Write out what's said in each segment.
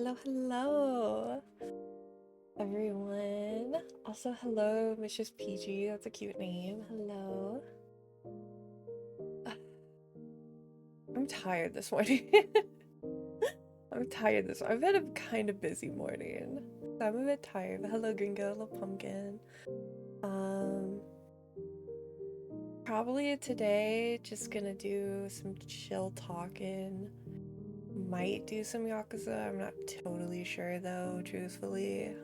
hello, hello, everyone. Also, hello, Mrs. PG. That's a cute name. Hello. I'm tired this morning. I'm tired this. I've had a kind of busy morning, so I'm a bit tired. But hello, Gringo. Hello, Pumpkin. Probably today, just gonna do some chill talking. Might do some Yakuza. I'm not totally sure though, truthfully.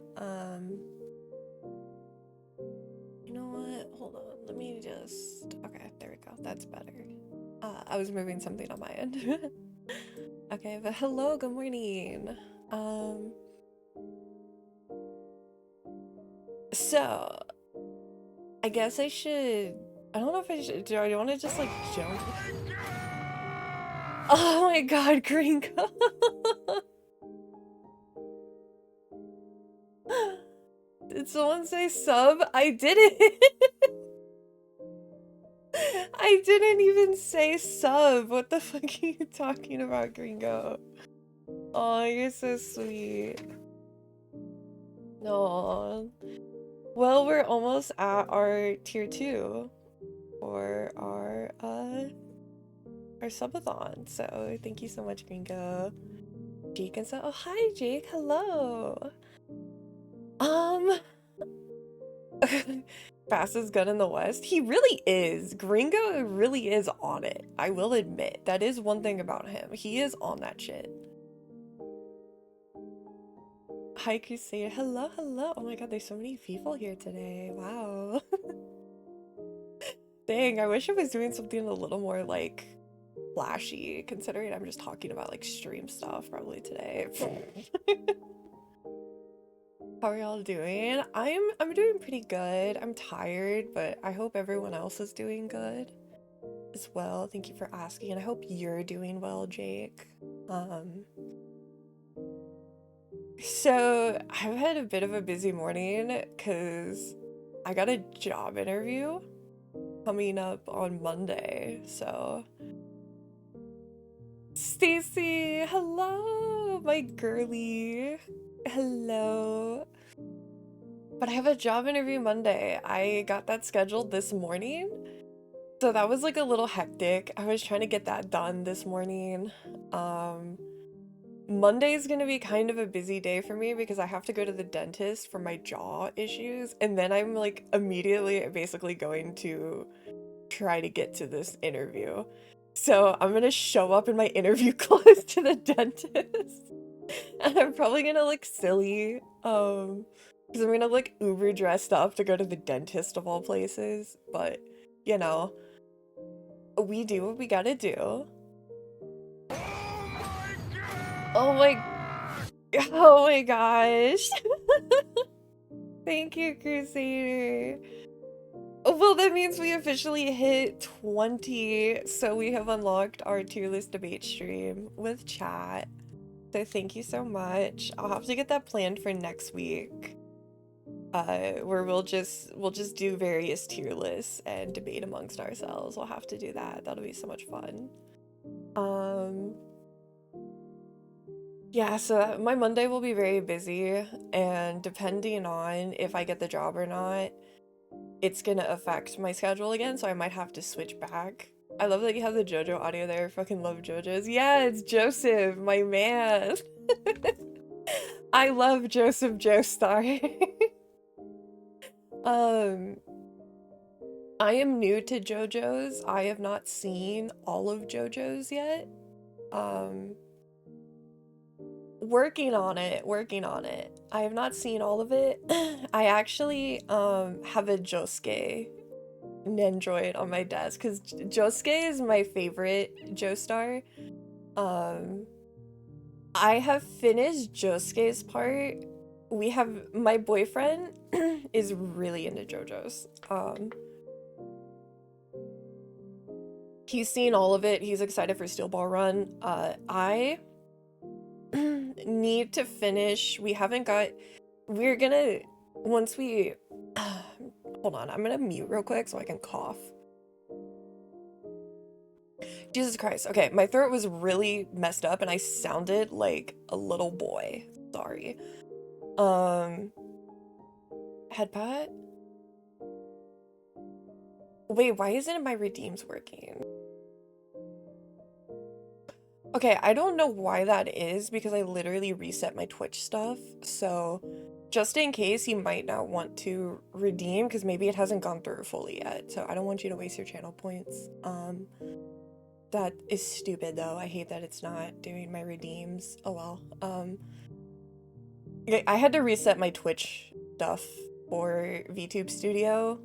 You know what? Hold on. Let me just... Okay, there we go. That's better. I was moving something on my end. Okay, but hello, good morning. So I guess I should... I don't know if I should... Do I want to just like jump? Oh my god, Gringo! Did someone say sub? I didn't! I didn't even say sub. What the fuck are you talking about, Gringo? Oh, you're so sweet. No. Well, we're almost at our tier 2 for our subathon. So thank you so much, Gringo. Jake and so oh hi Jake, hello. Fastest gun in the West. He really is. Gringo really is on it. I will admit. That is one thing about him. He is on that shit. Hi Crusade. Hello, hello. Oh my god, there's so many people here today. Wow. Dang, I wish I was doing something a little more like flashy, considering I'm just talking about like stream stuff probably today. How are y'all doing? I'm doing pretty good. I'm tired, but I hope everyone else is doing good as well. Thank you for asking, and I hope you're doing well, Jake. So I've had a bit of a busy morning because I got a job interview coming up on Monday. So Stacy, hello, my girly. Hello. But I have a job interview Monday. I got that scheduled this morning. So that was like a little hectic. I was trying to get that done this morning. Monday's gonna be kind of a busy day for me because I have to go to the dentist for my jaw issues. And then I'm like immediately basically going to try to get to this interview. So I'm gonna show up in my interview clothes to the dentist. And I'm probably gonna look silly. Because I'm gonna look uber dressed up to go to the dentist of all places. But, you know, we do what we gotta do. Oh my gosh. Thank you, Crusader. Well, that means we officially hit 20, so we have unlocked our tier list debate stream with chat. So thank you so much. I'll have to get that planned for next week. Where we'll just do various tier lists and debate amongst ourselves. We'll have to do that. That'll be so much fun. Yeah, so my Monday will be very busy, and depending on if I get the job or not, it's gonna affect my schedule again, so I might have to switch back. I love that you have the JoJo audio there. I fucking love JoJo's. Yeah, it's Joseph, my man. I love Joseph Joestar. I am new to JoJo's. I have not seen all of JoJo's yet. Working on it. I have not seen all of it. I actually have a Josuke Nendroid on my desk because Josuke is my favorite Joestar. I have finished Josuke's part. We have my boyfriend is really into JoJo's. He's seen all of it. He's excited for Steel Ball Run. I need to finish. We're gonna, once we, hold on, I'm gonna mute real quick so I can cough. Jesus Christ. Okay, my throat was really messed up and I sounded like a little boy. Sorry. Headbutt? Wait, why isn't my redeems working? Okay, I don't know why that is because I literally reset my Twitch stuff. So just in case, you might not want to redeem because maybe it hasn't gone through fully yet. So I don't want you to waste your channel points. That is stupid though. I hate that it's not doing my redeems. Oh well. I had to reset my Twitch stuff for VTube Studio.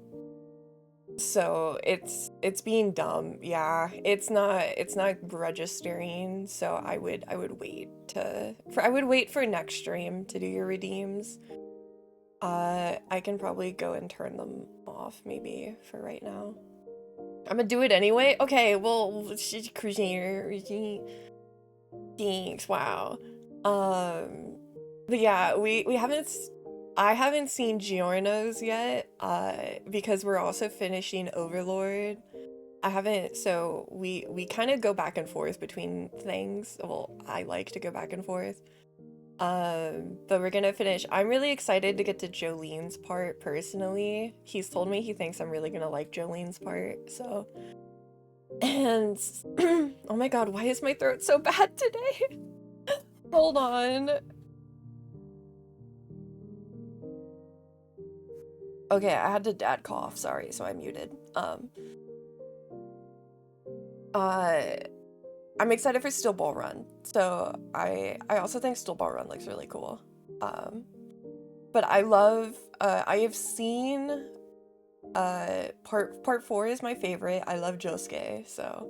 So it's being dumb. Yeah, it's not registering, so I would wait for next stream to do your redeems. I can probably go and turn them off maybe for right now. I'm gonna do it anyway. Okay, well, thanks. Wow. But yeah, we haven't. I haven't seen Giorno's yet, because we're also finishing Overlord. I haven't, so we kind of go back and forth between things. Well, I like to go back and forth. But we're gonna finish. I'm really excited to get to Jolene's part personally. He's told me he thinks I'm really gonna like Jolene's part, so. And, oh my god, why is my throat so bad today? Hold on. Okay, I had to dad cough, sorry, so I muted. I'm excited for Still Ball Run. So I also think Still Ball Run looks really cool. But I love, I have seen, part 4 is my favorite. I love Josuke, so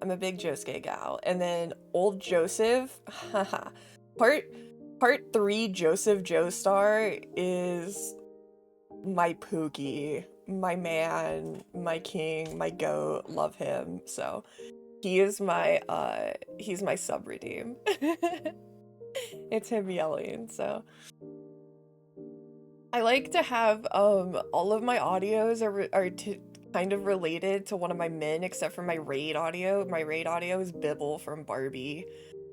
I'm a big Josuke gal. And then Old Joseph, part 3 Joseph Joestar is my Pookie, my man, my king, my goat, love him. So he's my sub redeem. It's him yelling, so I like to have all of my audios are kind of related to one of my men, except for my raid audio. My raid audio is Bibble from Barbie.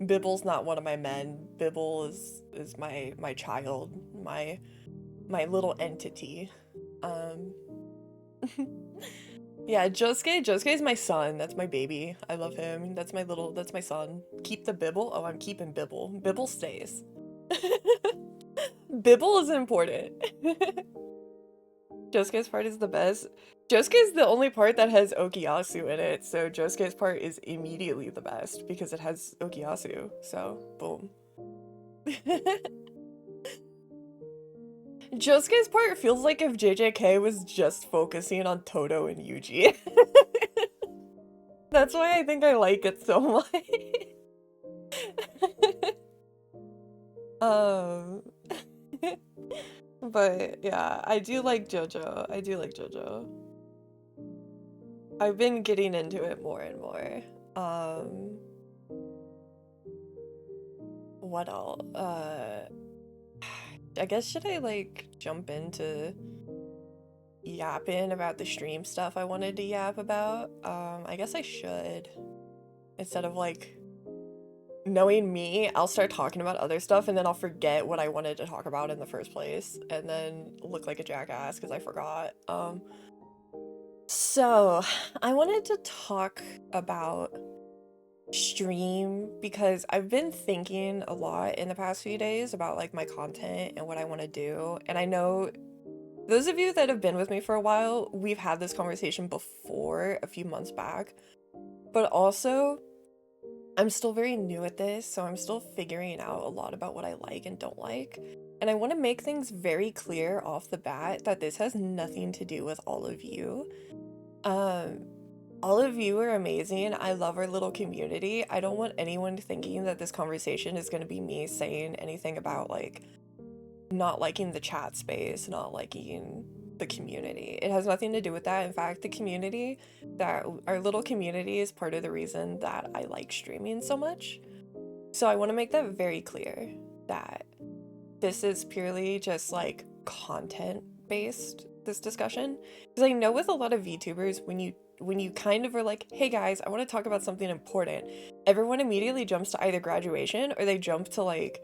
Bibble's not one of my men. Bibble is my child, my little entity. Yeah, Josuke is my son. That's my baby. I love him. That's my son. Keep the Bibble? Oh, I'm keeping Bibble. Bibble stays. Bibble is important. Josuke's part is the best. Josuke is the only part that has Okuyasu in it, so Josuke's part is immediately the best because it has Okuyasu. So, boom. Josuke's part feels like if JJK was just focusing on Toto and Yuji. That's why I think I like it so much. But yeah, I do like JoJo. I do like JoJo. I've been getting into it more and more. What else? I guess should I like jump into yapping about the stream stuff I wanted to yap about? I guess I should. Instead of like knowing me, I'll start talking about other stuff and then I'll forget what I wanted to talk about in the first place and then look like a jackass because I forgot. So I wanted to talk about stream because I've been thinking a lot in the past few days about like my content and what I want to do, and I know those of you that have been with me for a while, we've had this conversation before a few months back, but also I'm still very new at this, so I'm still figuring out a lot about what I like and don't like, and I want to make things very clear off the bat that this has nothing to do with all of you. All of you are amazing. I love our little community. I don't want anyone thinking that this conversation is going to be me saying anything about like not liking the chat space, not liking the community. It has nothing to do with that. In fact, the community, that our little community is part of the reason that I like streaming so much. So I want to make that very clear that this is purely just like content based, this discussion. Because I know with a lot of VTubers, when you kind of are like, hey guys, I want to talk about something important, everyone immediately jumps to either graduation or they jump to like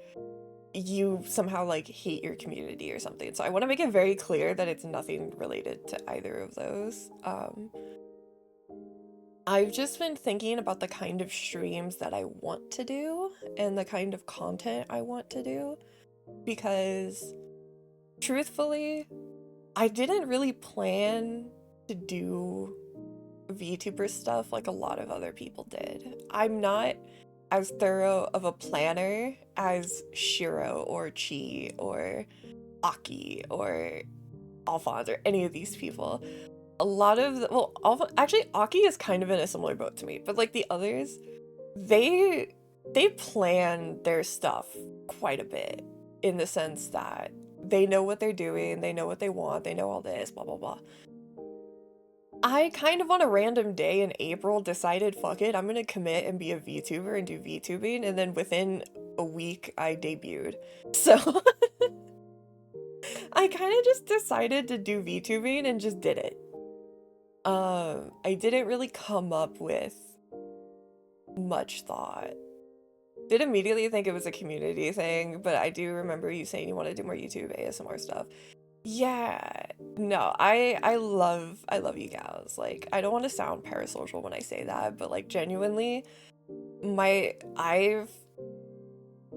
you somehow like hate your community or something. So I want to make it very clear that it's nothing related to either of those. I've just been thinking about the kind of streams that I want to do and the kind of content I want to do, because truthfully, I didn't really plan to do VTuber stuff like a lot of other people did. I'm not as thorough of a planner as Shiro or Chi or Aki or Alphonse or any of these people. A lot of actually Aki is kind of in a similar boat to me, but like the others, they plan their stuff quite a bit, in the sense that they know what they're doing, they know what they want, they know all this, blah blah blah. I kind of on a random day in April decided, fuck it, I'm gonna commit and be a VTuber and do VTubing, and then within a week I debuted. So I kind of just decided to do VTubing and just did it. I didn't really come up with much thought. Did immediately think it was a community thing, but I do remember you saying you want to do more YouTube ASMR stuff. Yeah, no, I love you gals. Like, I don't want to sound parasocial when I say that, but like genuinely, I've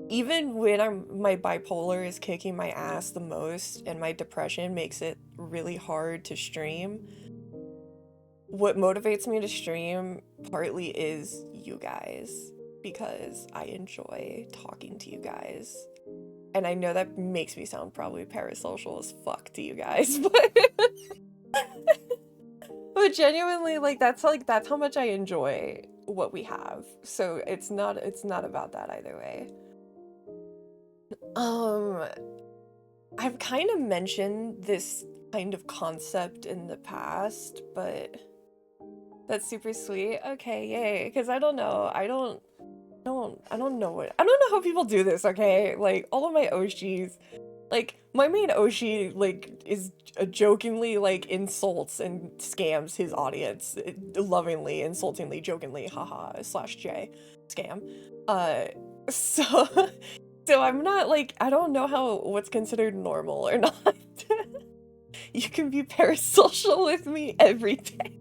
even when my bipolar is kicking my ass the most and my depression makes it really hard to stream, what motivates me to stream partly is you guys, because I enjoy talking to you guys. And I know that makes me sound probably parasocial as fuck to you guys, but genuinely, like that's how much I enjoy what we have. So it's not about that either way. I've kind of mentioned this kind of concept in the past, but that's super sweet. Okay, yay. Because I don't know. I don't know how people do this, okay? Like, all of my Oshis, like, my main Oshi, like, is jokingly, like, insults and scams his audience. Lovingly, insultingly, jokingly, haha, /J, scam. So, so I'm not, like, I don't know what's considered normal or not. You can be parasocial with me every day.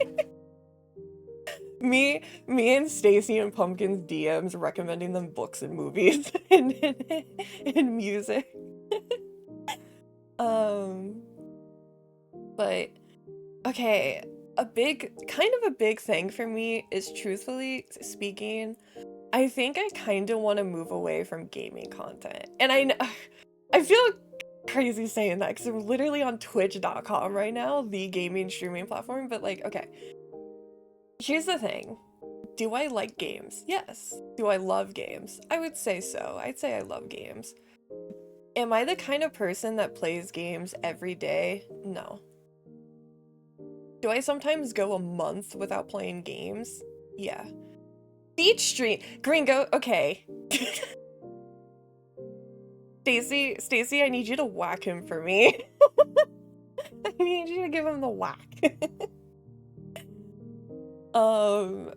Me and Stacy and Pumpkin's DMs recommending them books and movies and music. But okay, kind of a big thing for me is, truthfully speaking, I think I kind of want to move away from gaming content. And I feel crazy saying that because I'm literally on twitch.com right now, the gaming streaming platform, but like, okay. Here's the thing. Do I like games? Yes. Do I love games? I would say so. I'd say I love games. Am I the kind of person that plays games every day? No. Do I sometimes go a month without playing games? Yeah. Beach stream. Gringo, okay. Stacy, I need you to whack him for me. I need you to give him the whack. I'm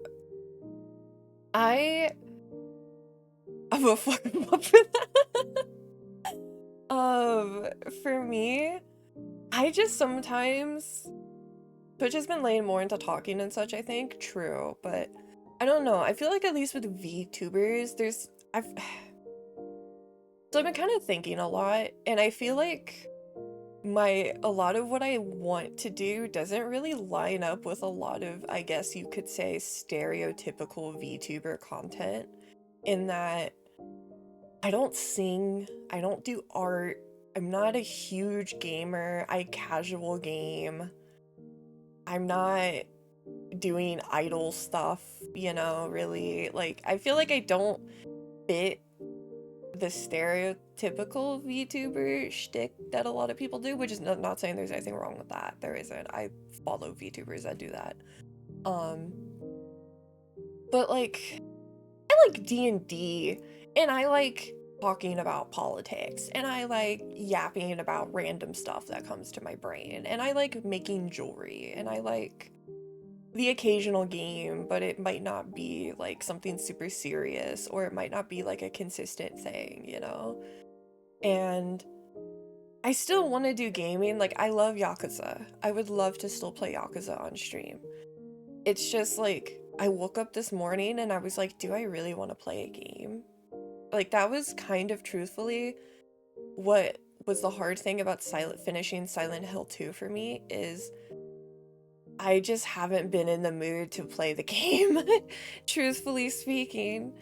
a fucking up for that. For me, I just sometimes Twitch has been laying more into talking and such, I think. True, but I don't know. I feel like at least with VTubers, so I've been kind of thinking a lot, and I feel like a lot of what I want to do doesn't really line up with a lot of, I guess you could say, stereotypical VTuber content, in that I don't sing, I don't do art, I'm not a huge gamer, I casual game, I'm not doing idol stuff, you know, really. Like, I feel like I don't fit the stereotypical VTuber shtick that a lot of people do, which is not saying there's anything wrong with that. There isn't. I follow VTubers that do that. But like, I like D&D, and I like talking about politics, and I like yapping about random stuff that comes to my brain, and I like making jewelry, and I like the occasional game, but it might not be like something super serious, or it might not be like a consistent thing, you know? And I still want to do gaming. Like, I love Yakuza. I would love to still play Yakuza on stream. It's just like, I woke up this morning and I was like, do I really want to play a game? Like, that was kind of truthfully what was the hard thing about finishing Silent Hill 2 for me, is I just haven't been in the mood to play the game, truthfully speaking.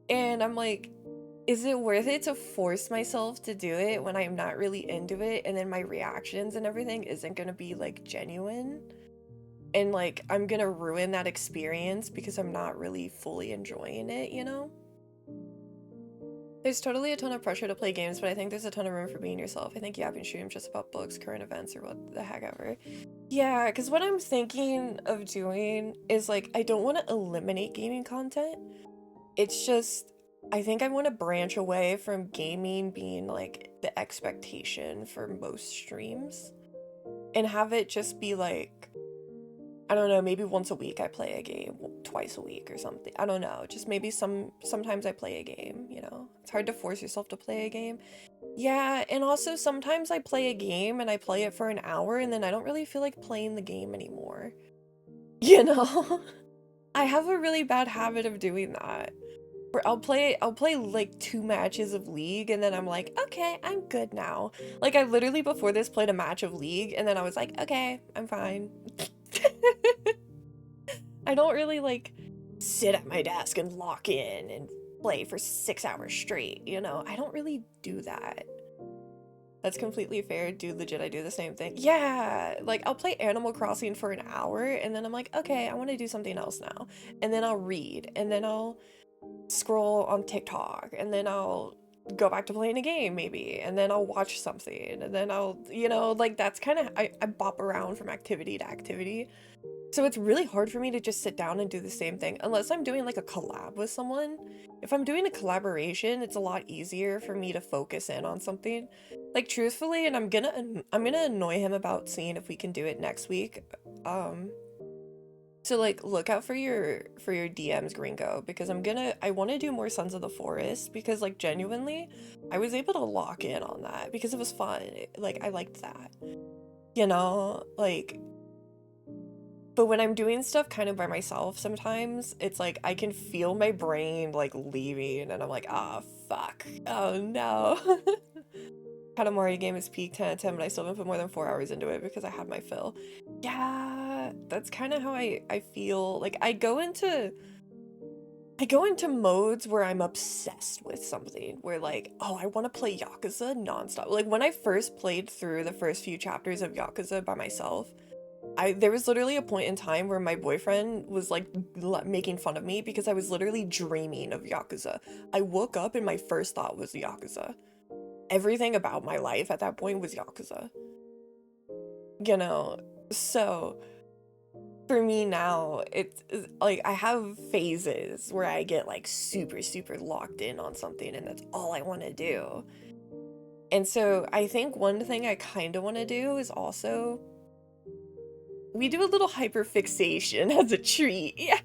And I'm like, is it worth it to force myself to do it when I'm not really into it, and then my reactions and everything isn't gonna be like genuine? And like, I'm gonna ruin that experience because I'm not really fully enjoying it, you know? There's totally a ton of pressure to play games, but I think there's a ton of room for being yourself. I think Yap and stream just about books, current events, or what the heck ever. Yeah, because what I'm thinking of doing is like, I don't want to eliminate gaming content. It's just, I think I want to branch away from gaming being like the expectation for most streams, and have it just be like, I don't know, maybe once a week I play a game, twice a week or something. I don't know, just maybe sometimes I play a game, you know? It's hard to force yourself to play a game. Yeah, and also sometimes I play a game and I play it for an hour and then I don't really feel like playing the game anymore. You know? I have a really bad habit of doing that. Where I'll play like 2 matches of League and then I'm like, okay, I'm good now. Like, I literally before this played a match of League and then I was like, okay, I'm fine. I don't really like sit at my desk and lock in and play for 6 hours straight, you know? I don't really do that. That's completely fair, dude. Legit, I do the same thing. Yeah, like I'll play Animal Crossing for an hour and then I'm like, okay, I want to do something else now. And then I'll read and then I'll scroll on TikTok and then I'll go back to playing a game maybe, and then I'll watch something and then I'll, you know, like that's kind of, I bop around from activity to activity. So it's really hard for me to just sit down and do the same thing unless I'm doing like a collab with someone. If I'm doing a collaboration, it's a lot easier for me to focus in on something. Like truthfully, and I'm gonna annoy him about seeing if we can do it next week. So like look out for your DMs, Gringo, because I want to do more Sons of the Forest because like genuinely I was able to lock in on that because it was fun. Like I liked that. You know, like, but when I'm doing stuff kind of by myself sometimes, it's like I can feel my brain like leaving and I'm like, ah, fuck. Oh no. Katamari game is peak 10 out of 10, but I still haven't put more than 4 hours into it because I had my fill. Yeah, that's kind of how I feel. Like I go into modes where I'm obsessed with something, where like, oh, I want to play Yakuza nonstop. Like when I first played through the first few chapters of Yakuza by myself, there was literally a point in time where my boyfriend was like making fun of me because I was literally dreaming of Yakuza. I woke up and my first thought was Yakuza. Everything about my life at that point was Yakuza. You know, so for me now, it's like I have phases where I get like super, super locked in on something and that's all I want to do. And so I think one thing I kind of want to do is also, we do a little hyperfixation as a treat. Yeah.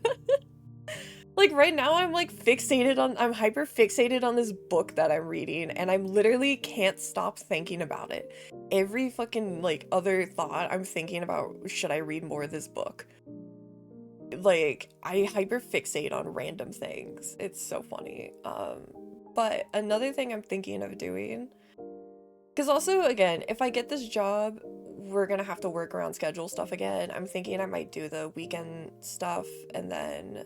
Like right now I'm like I'm hyper fixated on this book that I'm reading and I'm literally can't stop thinking about it. Every fucking like other thought I'm thinking about, should I read more of this book? Like I hyper fixate on random things. It's so funny. But another thing I'm thinking of doing, because also again, if I get this job, we're gonna have to work around schedule stuff again. I'm thinking I might do the weekend stuff and then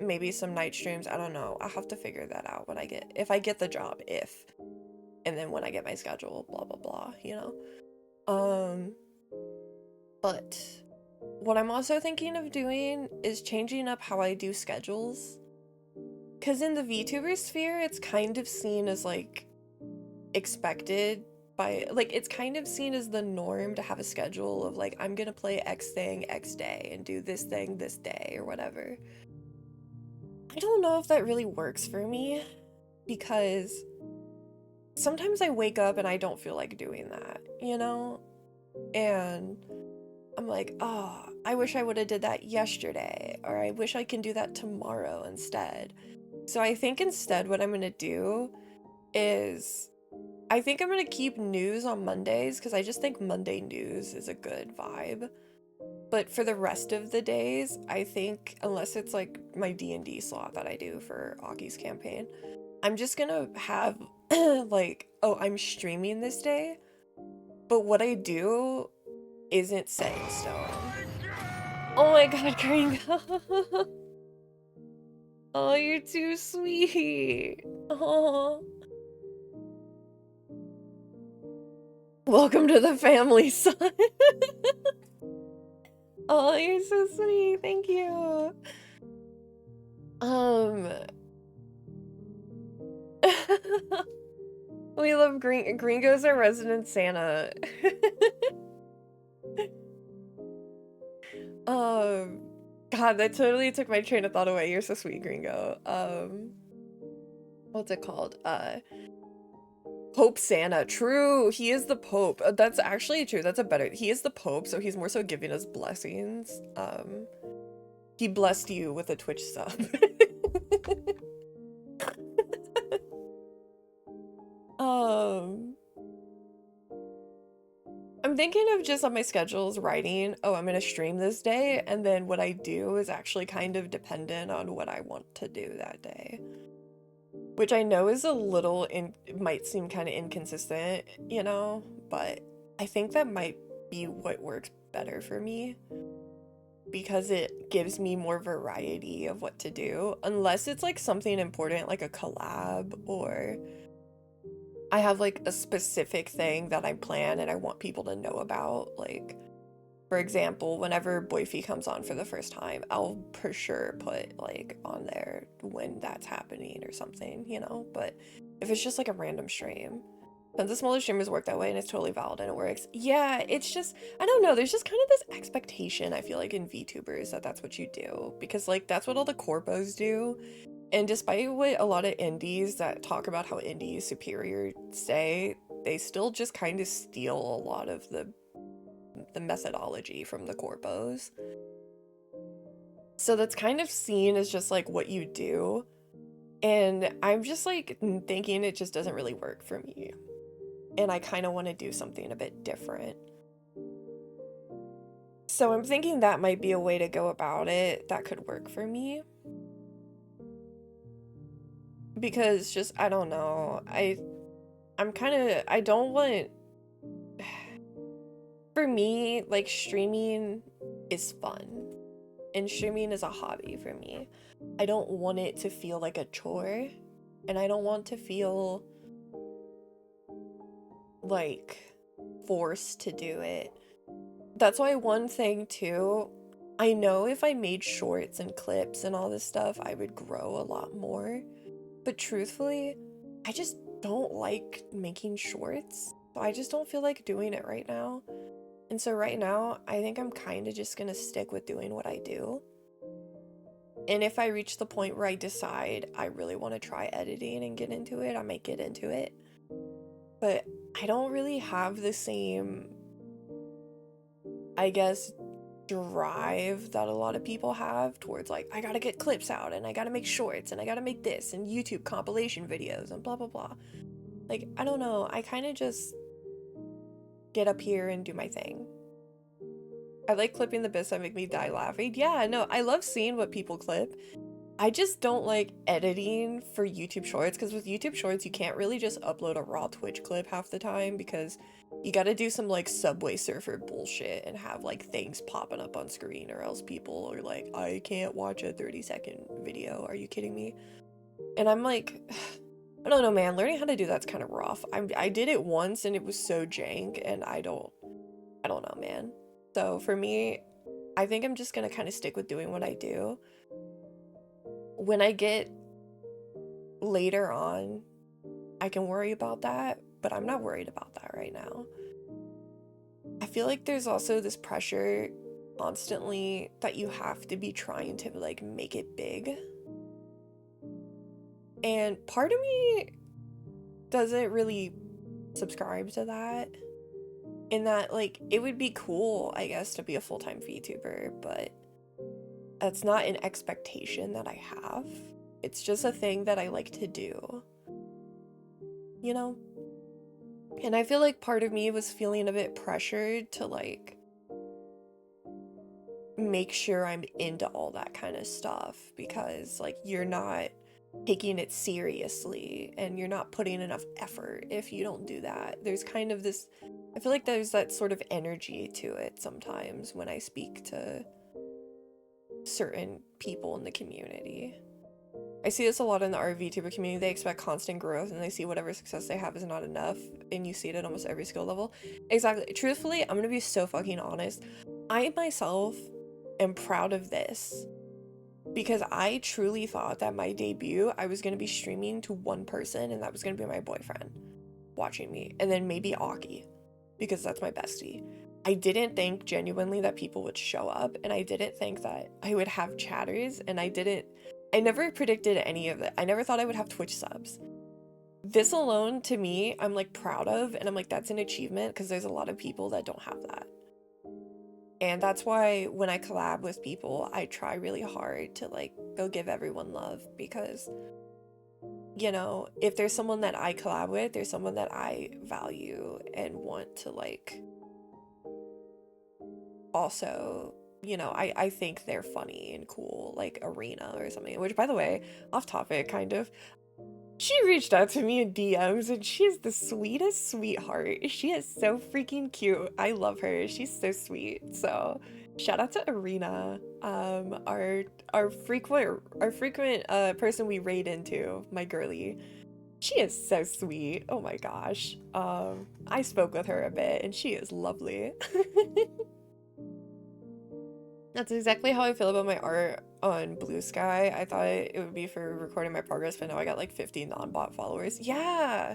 maybe some night streams. I don't know. I'll have to figure that out if I get the job, and then when I get my schedule, blah blah blah, you know. But what I'm also thinking of doing is changing up how I do schedules. Cause in the VTuber sphere, it's kind of seen as like expected by, like, it's kind of seen as the norm to have a schedule of like, I'm gonna play X thing X day and do this thing this day or whatever. I don't know if that really works for me because sometimes I wake up and I don't feel like doing that, you know? And I'm like, oh, I wish I would have did that yesterday, or I wish I can do that tomorrow instead. So I think instead what I'm gonna do is I think I'm gonna keep news on Mondays because I just think Monday news is a good vibe. But for the rest of the days, I think, unless it's like my D&D slot that I do for Aki's campaign, I'm just gonna have like, oh, I'm streaming this day, but what I do isn't set in stone. Oh my god, Gringo. Oh, you're too sweet. Oh. Welcome to the family, son. Oh, you're so sweet. Thank you. We love Gringo's our resident Santa. God, that totally took my train of thought away. You're so sweet, Gringo. What's it called? Pope Santa. True, he is the Pope. That's actually true. That's a better. He is the Pope, so he's more so giving us blessings. He blessed you with a Twitch sub. I'm thinking of just on my schedules writing, oh, I'm gonna stream this day, and then what I do is actually kind of dependent on what I want to do that day. Which I know is a little, it might seem kind of inconsistent, you know, but I think that might be what works better for me because it gives me more variety of what to do, unless it's like something important like a collab or I have like a specific thing that I plan and I want people to know about. Like, for example, whenever Boyfie comes on for the first time, I'll for sure put like on there when that's happening or something, you know? But if it's just like a random stream, then the smaller streamers work that way and it's totally valid and it works. Yeah, it's just, I don't know, there's just kind of this expectation, I feel like, in VTubers that that's what you do. Because like, that's what all the corpos do. And despite what a lot of indies that talk about how indie is superior say, they still just kind of steal a lot of the methodology from the corpos. So that's kind of seen as just like what you do. And I'm just like thinking it just doesn't really work for me. And I kind of want to do something a bit different. So I'm thinking that might be a way to go about it that could work for me. Because just, I don't know, I'm kind of, I don't want, for me, like streaming is fun and streaming is a hobby for me. I don't want it to feel like a chore and I don't want to feel like forced to do it. That's why one thing too, I know if I made shorts and clips and all this stuff, I would grow a lot more. But truthfully, I just don't like making shorts. So I just don't feel like doing it right now. And so right now, I think I'm kind of just gonna stick with doing what I do. And if I reach the point where I decide I really want to try editing and get into it, I might get into it. But I don't really have the same, I guess, drive that a lot of people have towards like, I gotta get clips out and I gotta make shorts and I gotta make this and YouTube compilation videos and blah blah blah. Like, I don't know, I kind of just get up here and do my thing. I like clipping the bits that make me die laughing. Yeah, no, I love seeing what people clip. I just don't like editing for YouTube Shorts because with YouTube Shorts, you can't really just upload a raw Twitch clip half the time because you gotta do some like Subway Surfer bullshit and have like things popping up on screen or else people are like, I can't watch a 30-second video. Are you kidding me? And I'm like, I don't know, man. Learning how to do that's kind of rough. I did it once and it was so jank and I don't know, man. So for me, I think I'm just gonna kind of stick with doing what I do. When I get later on, I can worry about that, but I'm not worried about that right now. I feel like there's also this pressure constantly that you have to be trying to like make it big. And part of me doesn't really subscribe to that. In that, like, it would be cool, I guess, to be a full-time VTuber, but that's not an expectation that I have. It's just a thing that I like to do. You know? And I feel like part of me was feeling a bit pressured to like make sure I'm into all that kind of stuff, because like you're not taking it seriously and you're not putting enough effort if you don't do that. There's kind of this, I feel like there's that sort of energy to it sometimes when I speak to certain people in the community. I see this a lot in the VTuber community. They expect constant growth and they see whatever success they have is not enough, and you see it at almost every skill level. Exactly. Truthfully, I'm gonna be so fucking honest. I myself am proud of this because I truly thought that my debut, I was gonna be streaming to one person, and that was gonna be my boyfriend watching me, and then maybe Aki, because that's my bestie. I didn't think genuinely that people would show up, and I didn't think that I would have chatters, and I never predicted any of it. I never thought I would have Twitch subs. This alone, to me, I'm like proud of, and I'm like, that's an achievement, because there's a lot of people that don't have that. And that's why when I collab with people, I try really hard to like go give everyone love, because, you know, if there's someone that I collab with, there's someone that I value and want to like also, you know, I think they're funny and cool, like Arena or something, which, by the way, off topic kind of, she reached out to me in DMs and she's the sweetest sweetheart. She is so freaking cute. I love her. She's so sweet. So shout out to Arena, our frequent person we raid into, my girly. She is so sweet. Oh my gosh. I spoke with her a bit and she is lovely. That's exactly how I feel about my art on Blue Sky. I thought it would be for recording my progress, but now I got like 50 non-bot followers. Yeah.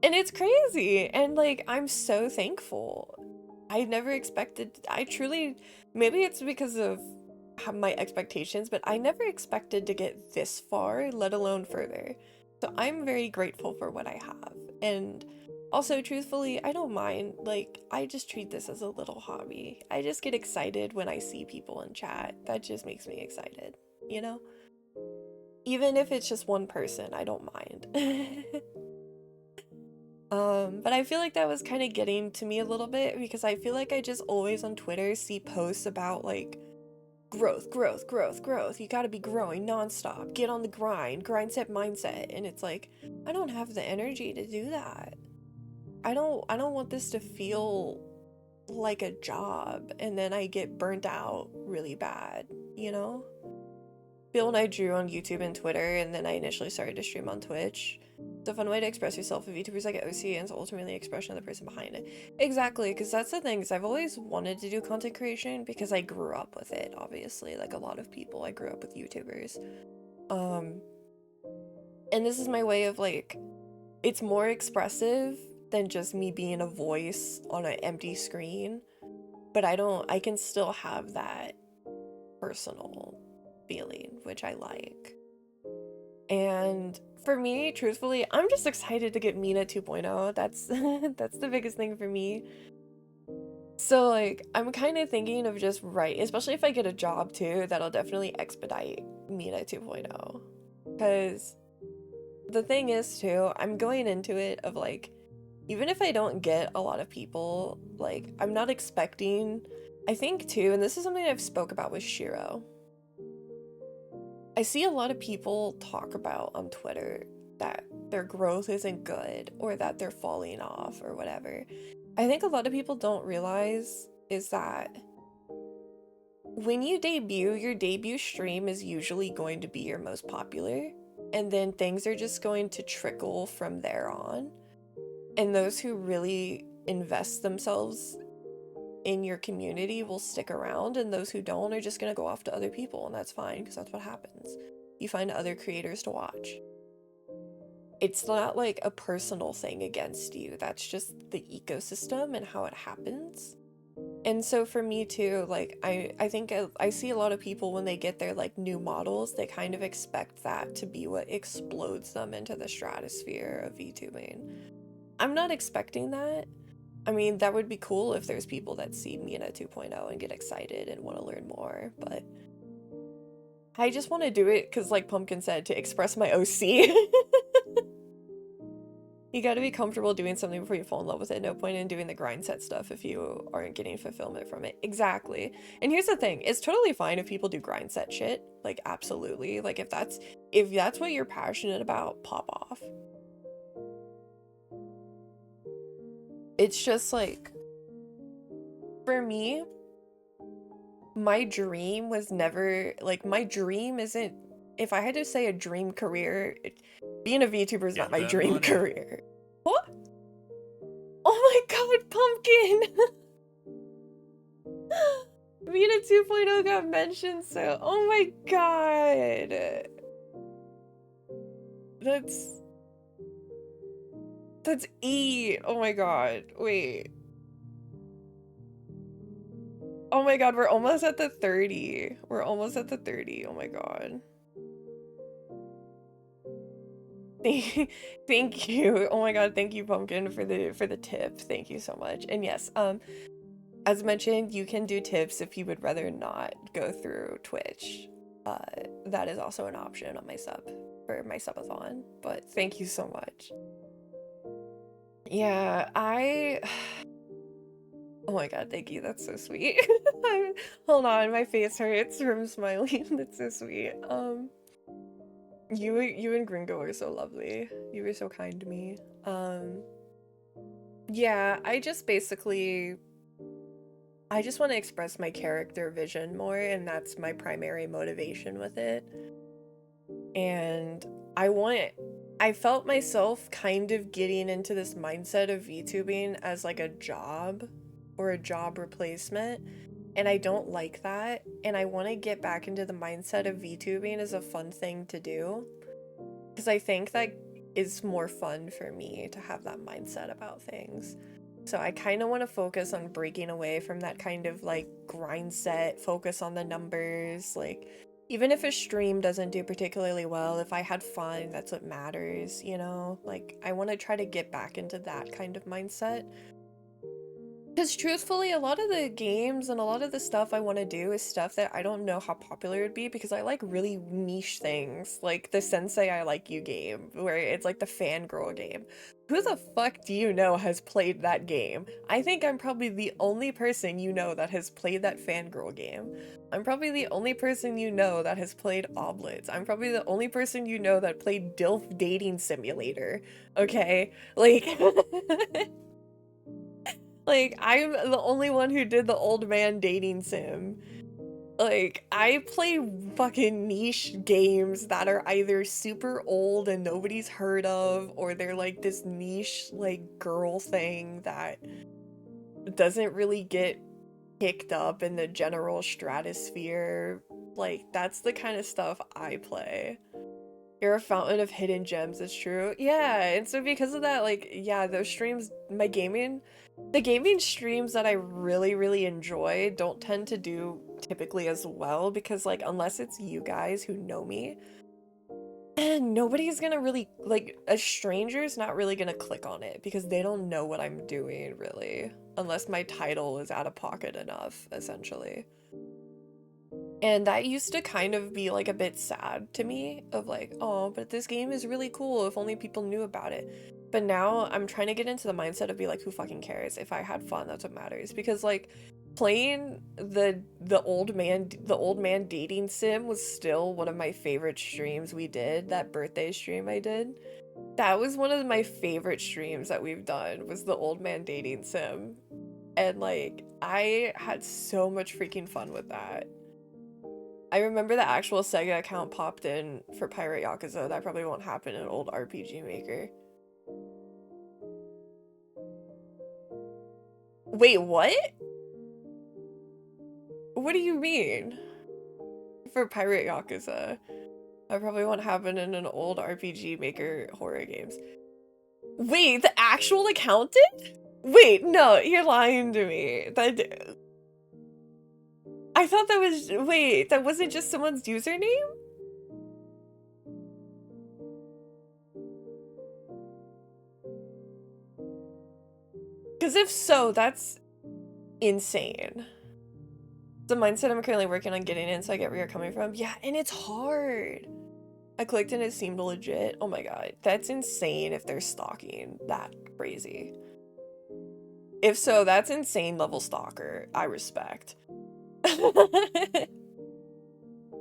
And it's crazy. And like, I'm so thankful. I never expected, I truly, maybe it's because of my expectations, but I never expected to get this far, let alone further. So I'm very grateful for what I have. And also, truthfully, I don't mind. Like, I just treat this as a little hobby. I just get excited when I see people in chat. That just makes me excited, you know? Even if it's just one person, I don't mind. But I feel like that was kind of getting to me a little bit, because I feel like I just always on Twitter see posts about like growth, growth, growth, growth. You gotta be growing nonstop. Get on the grind set mindset. And it's like, I don't have the energy to do that. I don't want this to feel like a job and then I get burnt out really bad, you know? Feel when I drew on YouTube and Twitter, and then I initially started to stream on Twitch. It's a fun way to express yourself. If VTubers like OC, and it's ultimately an expression of the person behind it. Exactly, because that's the thing, is I've always wanted to do content creation because I grew up with it, obviously. Like a lot of people, I grew up with YouTubers. And this is my way of like, it's more expressive than just me being a voice on an empty screen, but I can still have that personal feeling, which I like. And for me, truthfully, I'm just excited to get Mina 2.0. That's that's the biggest thing for me. So like, I'm kind of thinking of just especially if I get a job too, that'll definitely expedite Mina 2.0. Because the thing is too, I'm going into it of like, even if I don't get a lot of people, like, I'm not expecting, I think too, and this is something I've spoke about with Shiro. I see a lot of people talk about on Twitter that their growth isn't good or that they're falling off or whatever. I think a lot of people don't realize is that when you debut, your debut stream is usually going to be your most popular, and then things are just going to trickle from there on. And those who really invest themselves in your community will stick around, and those who don't are just going to go off to other people, and that's fine, because that's what happens. You find other creators to watch. It's not like a personal thing against you. That's just the ecosystem and how it happens. And so for me too, like, I think I see a lot of people when they get their like new models, they kind of expect that to be what explodes them into the stratosphere of VTubing. I'm not expecting that. I mean, that would be cool if there's people that see Mina 2.0 and get excited and want to learn more, but I just want to do it because, like Pumpkin said, to express my OC. You gotta be comfortable doing something before you fall in love with it. No point in doing the grind set stuff if you aren't getting fulfillment from it. Exactly. And here's the thing, it's totally fine if people do grind set shit. Like, absolutely. Like, if that's what you're passionate about, pop off. It's just like, for me, my dream was never, like, my dream isn't, if I had to say a dream career, being a VTuber is not my dream career. What? Oh my god, Pumpkin! Mina 2.0 got mentioned, so oh my god. That's E. Oh my god. Wait. Oh my god, we're almost at the 30. We're almost at the 30. Oh my god. Thank you. Oh my god, thank you, Pumpkin, for the tip. Thank you so much. And yes, as mentioned, you can do tips if you would rather not go through Twitch. That is also an option on my sub for my subathon. But thank you so much. Yeah, oh my god, thank you. That's so sweet. Hold on, my face hurts from smiling. That's so sweet. You and Gringo are so lovely. You were so kind to me. Yeah, I just want to express my character vision more, and that's my primary motivation with it. And I felt myself kind of getting into this mindset of VTubing as like a job or a job replacement, and I don't like that, and I want to get back into the mindset of VTubing as a fun thing to do, because I think that is more fun for me to have that mindset about things. So I kind of want to focus on breaking away from that kind of like grind set, focus on the numbers, like even if a stream doesn't do particularly well, if I had fun, that's what matters, you know? Like, I want to try to get back into that kind of mindset. Because truthfully, a lot of the games and a lot of the stuff I want to do is stuff that I don't know how popular it'd be, because I like really niche things, like the Sensei I Like You game, where it's like the fangirl game. Who the fuck do you know has played that game? I think I'm probably the only person you know that has played that fangirl game. I'm probably the only person you know that has played Oblets. I'm probably the only person you know that played DILF Dating Simulator. Okay? Like... Like, I'm the only one who did the old man dating sim. Like, I play fucking niche games that are either super old and nobody's heard of, or they're like this niche, like, girl thing that doesn't really get picked up in the general stratosphere. Like, that's the kind of stuff I play. You're a fountain of hidden gems, it's true. Yeah, and so because of that, like, yeah, those streams, the gaming streams that I really, really enjoy don't tend to do typically as well, because, like, unless it's you guys who know me, and nobody's gonna really, like, a stranger's not really gonna click on it, because they don't know what I'm doing, really. Unless my title is out of pocket enough, essentially. And that used to kind of be like a bit sad to me, of like, oh, but this game is really cool if only people knew about it. But now I'm trying to get into the mindset of be like, who fucking cares? If I had fun, that's what matters. Because like playing the old man dating sim was still one of my favorite streams we did. That birthday stream I did. That was one of my favorite streams that we've done, was the old man dating sim. And like I had so much freaking fun with that. I remember the actual Sega account popped in for Pirate Yakuza. That probably won't happen in old RPG Maker. Wait, what? What do you mean? For Pirate Yakuza. That probably won't happen in an old RPG Maker horror games. Wait, the actual account did? Wait, no, you're lying to me. I thought that was, wait, that wasn't just someone's username? Because if so, that's insane. The mindset I'm currently working on getting in, so I get where you're coming from. Yeah, and it's hard. I clicked and it seemed legit. Oh my god, that's insane if they're stalking that crazy. If so, that's insane level stalker. I respect.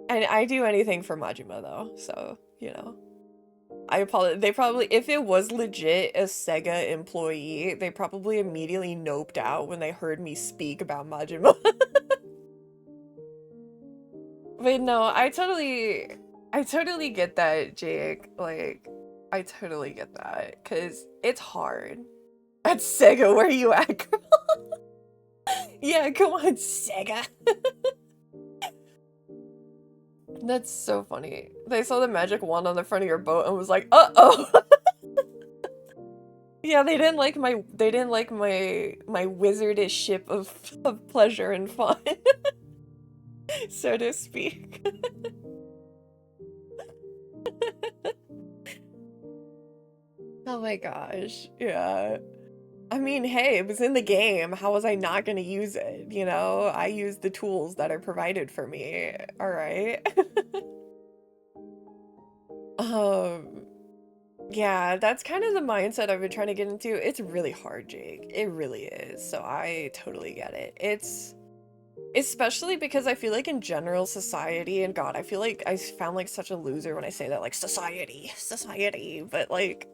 And I do anything for Majima though, so, you know. I apologize. They probably, if it was legit a Sega employee, they probably immediately noped out when they heard me speak about Majima. But no, I totally get that, Jake. Like, I totally get that, because it's hard. At Sega, where you at, girl? Yeah, come on, Sega. That's so funny. They saw the magic wand on the front of your boat and was like, uh-oh. Yeah, they didn't like my wizardish ship of pleasure and fun, so to speak. Oh my gosh. Yeah. I mean, hey, it was in the game. How was I not gonna use it? You know, I use the tools that are provided for me. All right. Um, yeah, that's kind of the mindset I've been trying to get into. It's really hard, Jake. It really is. So I totally get it. It's especially because I feel like in general society, and God, I feel like I sound like such a loser when I say that, like society, but like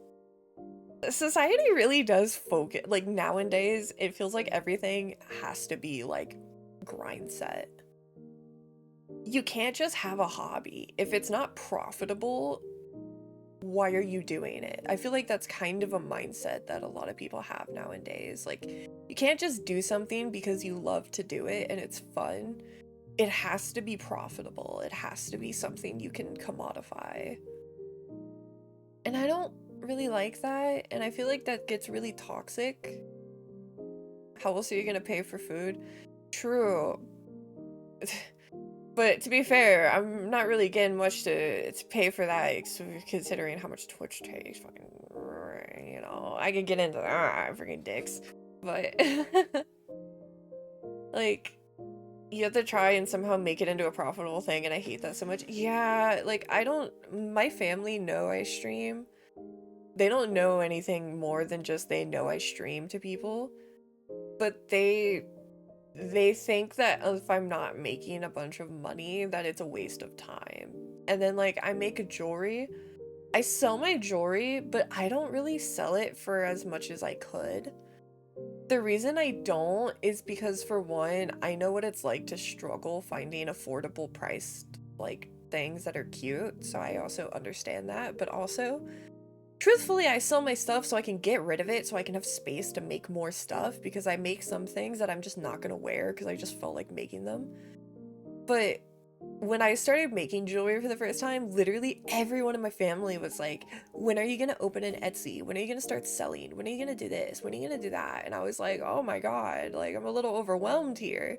society really does focus, like nowadays, it feels like everything has to be like grind set. You can't just have a hobby. If it's not profitable, why are you doing it? I feel like that's kind of a mindset that a lot of people have nowadays. Like, you can't just do something because you love to do it and it's fun. It has to be profitable. It has to be something you can commodify. And I don't really like that, and I feel like that gets really toxic. How else are you gonna pay for food? True. But to be fair, I'm not really getting much to pay for that, considering how much Twitch takes. Fucking, you know, I could get into that, freaking dicks. But, like, you have to try and somehow make it into a profitable thing, and I hate that so much. Yeah, like, my family know I stream. They don't know anything more than just they know I stream to people. But they think that if I'm not making a bunch of money, that it's a waste of time. And then, like, I make jewelry. I sell my jewelry, but I don't really sell it for as much as I could. The reason I don't is because, for one, I know what it's like to struggle finding affordable priced, like, things that are cute, so I also understand that. But also, truthfully, I sell my stuff so I can get rid of it, so I can have space to make more stuff, because I make some things that I'm just not gonna wear because I just felt like making them. But when I started making jewelry for the first time, literally everyone in my family was like, when are you gonna open an Etsy? When are you gonna start selling? When are you gonna do this? When are you gonna do that? And I was like, oh my god, like, I'm a little overwhelmed here.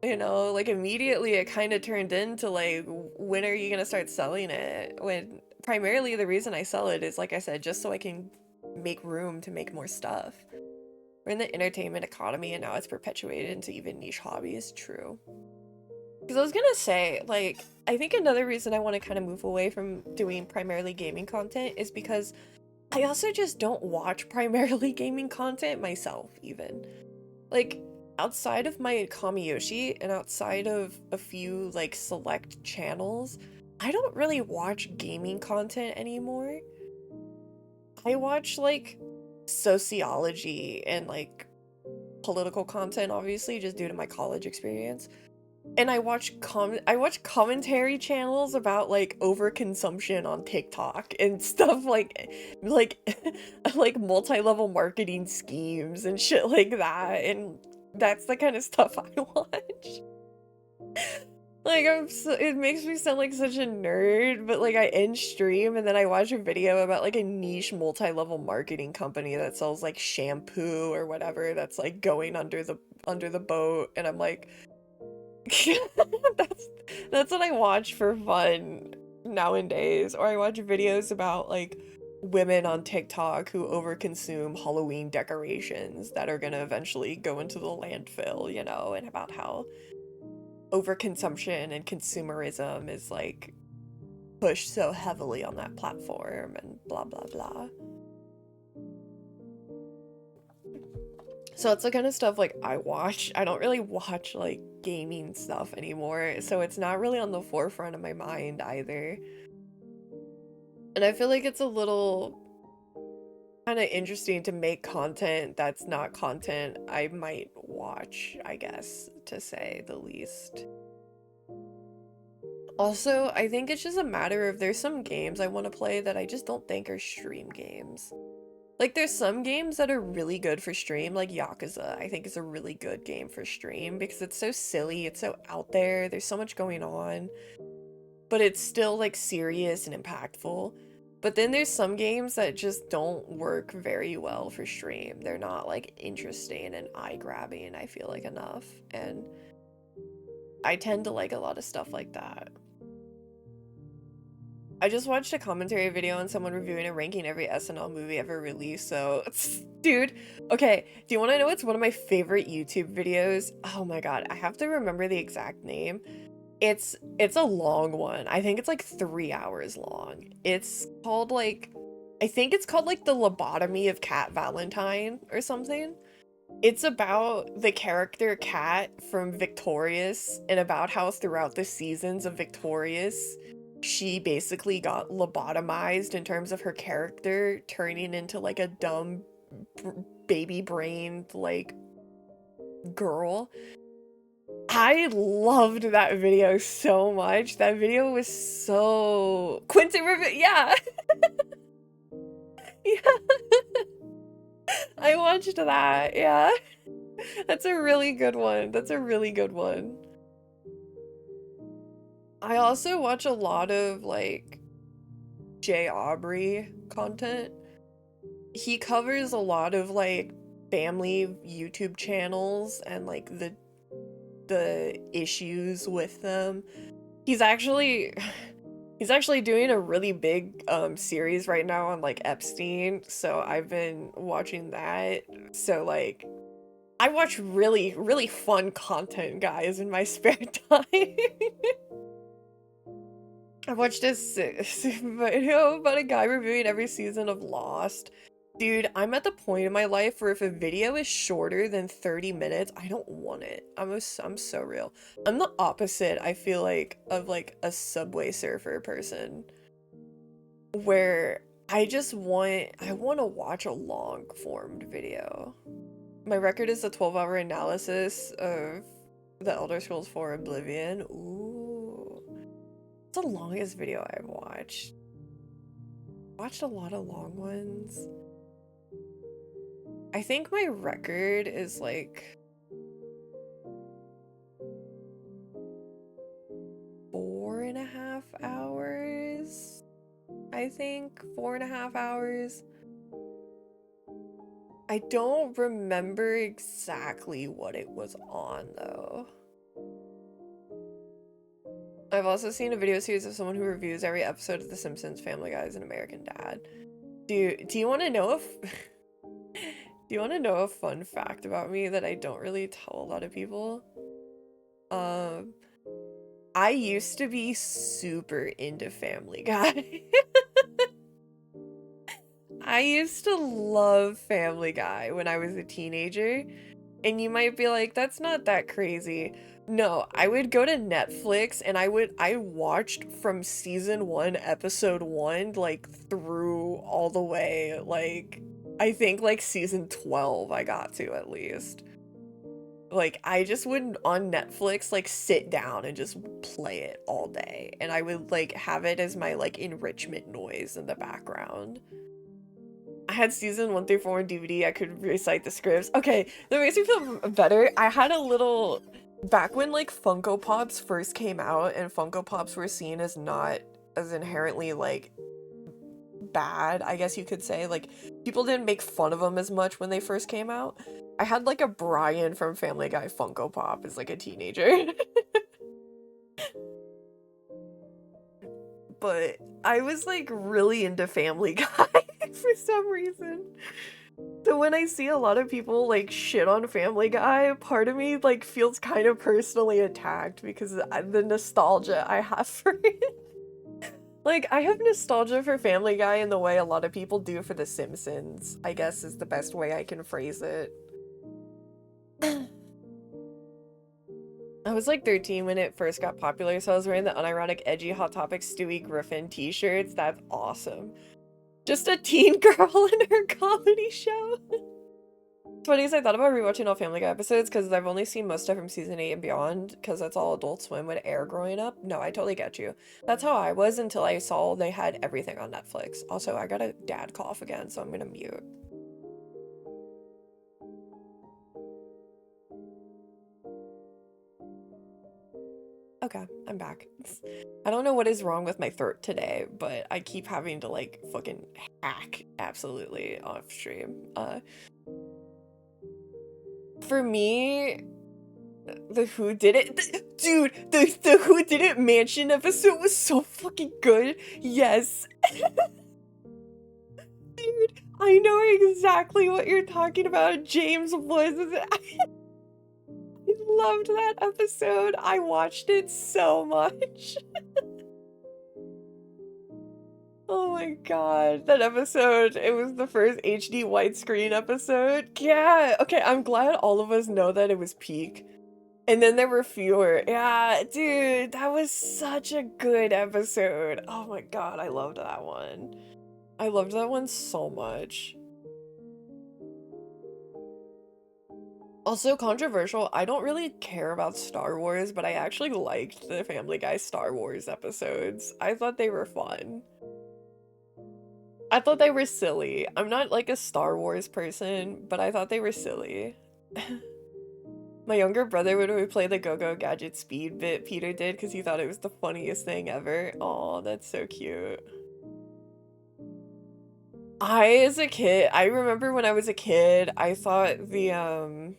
You know, like, immediately it kind of turned into, like, when are you gonna start selling it? When primarily the reason I sell it is, like I said, just so I can make room to make more stuff. We're in the entertainment economy, and now it's perpetuated into even niche hobbies. True. Because I was gonna say, like, I think another reason I want to kind of move away from doing primarily gaming content is because I also just don't watch primarily gaming content myself, even. Like, outside of my Kamiyoshi and outside of a few, like, select channels, I don't really watch gaming content anymore. I watch, like, sociology and, like, political content, obviously, just due to my college experience. And I watch commentary channels about, like, overconsumption on TikTok and stuff like like multi-level marketing schemes and shit like that, and that's the kind of stuff I watch. Like, it makes me sound like such a nerd, but, like, I end stream and then I watch a video about, like, a niche multi-level marketing company that sells, like, shampoo or whatever that's, like, going under the boat, and I'm like, that's what I watch for fun nowadays. Or I watch videos about, like, women on TikTok who overconsume Halloween decorations that are gonna eventually go into the landfill, you know, and about how overconsumption and consumerism is, like, pushed so heavily on that platform and blah blah blah. So it's the kind of stuff like I watch. I don't really watch like gaming stuff anymore, so it's not really on the forefront of my mind either. And I feel like it's a little kind of interesting to make content that's not content I might watch, I guess, to say the least. Also, I think it's just a matter of there's some games I want to play that I just don't think are stream games. Like, there's some games that are really good for stream, like Yakuza, I think is a really good game for stream because it's so silly, it's so out there, there's so much going on, but it's still, like, serious and impactful. But then there's some games that just don't work very well for stream. They're not, like, interesting and eye-grabbing, I feel like, enough, and I tend to like a lot of stuff like that. I just watched a commentary video on someone reviewing and ranking every SNL movie ever released, so dude, okay, do you want to know what's one of my favorite YouTube videos? Oh my god, I have to remember the exact name. It's a long one. I think it's like 3 hours long. It's called like, I think it's called like The Lobotomy of Cat Valentine or something. It's about the character Cat from Victorious and about how throughout the seasons of Victorious, she basically got lobotomized in terms of her character turning into like a dumb baby brained like girl. I loved that video so much. That video was so Quentin yeah. Yeah. I watched that. Yeah. That's a really good one. That's a really good one. I also watch a lot of like Jay Aubrey content. He covers a lot of like family YouTube channels and like the issues with them. He's actually doing a really big series right now on like Epstein, so I've been watching that. So like I watch really, really fun content, guys, in my spare time. I watched this video about a guy reviewing every season of Lost. Dude, I'm at the point in my life where if a video is shorter than 30 minutes, I don't want it. I'm so real. I'm the opposite, I feel like, of like a Subway Surfer person. Where I want to watch a long-formed video. My record is a 12-hour analysis of The Elder Scrolls 4 Oblivion. Ooh. It's the longest video I've watched. Watched a lot of long ones. I think my record is like 4.5 hours. I think 4.5 hours. I don't remember exactly what it was on though. I've also seen a video series of someone who reviews every episode of The Simpsons, Family Guy, and American Dad. Do you want to know do you want to know a fun fact about me that I don't really tell a lot of people? I used to be super into Family Guy. I used to love Family Guy when I was a teenager, and you might be like, that's not that crazy. No, I would go to Netflix and I watched from season 1, episode 1, like through all the way, like, I think like season 12 I got to at least. Like, I just would on Netflix, like, sit down and just play it all day. And I would, like, have it as my, like, enrichment noise in the background. I had season 1 through 4 on DVD. I could recite the scripts. Okay, that makes me feel better. I had a little... Back when, like, Funko Pops first came out and Funko Pops were seen as not as inherently, like, bad, I guess you could say. Like, people didn't make fun of them as much when they first came out. I had, like, a Brian from Family Guy Funko Pop as, like, a teenager. But I was, like, really into Family Guy for some reason. So when I see a lot of people, like, shit on Family Guy, part of me, like, feels kind of personally attacked because the nostalgia I have for it. Like, I have nostalgia for Family Guy in the way a lot of people do for The Simpsons, I guess is the best way I can phrase it. I was like 13 when it first got popular, so I was wearing the unironic, edgy Hot Topic Stewie Griffin t-shirts. That's awesome. Just a teen girl in her comedy show. It's funny as I thought about rewatching all Family Guy episodes because I've only seen most stuff from season 8 and beyond because that's all Adult Swim would air growing up. No, I totally get you. That's how I was until I saw they had everything on Netflix. Also, I got a dad cough again, so I'm gonna mute. Okay, I'm back. I don't know what is wrong with my throat today, but I keep having to like fucking hack absolutely off stream. For me, the Who Did It, dude, the Who Did It Mansion episode was so fucking good. Yes. Dude, I know exactly what you're talking about. James Woods. I loved that episode. I watched it so much. Oh my god, that episode, it was the first HD widescreen episode. Yeah, okay, I'm glad all of us know that it was peak. And then there were fewer. Yeah, dude, that was such a good episode. Oh my god, I loved that one. I loved that one so much. Also controversial, I don't really care about Star Wars, but I actually liked the Family Guy Star Wars episodes. I thought they were fun. I thought they were silly. I'm not like a Star Wars person, but I thought they were silly. My younger brother would replay the Go-Go Gadget speed bit Peter did because he thought it was the funniest thing ever. Aw, that's so cute. As a kid, I remember when I was a kid, I thought the,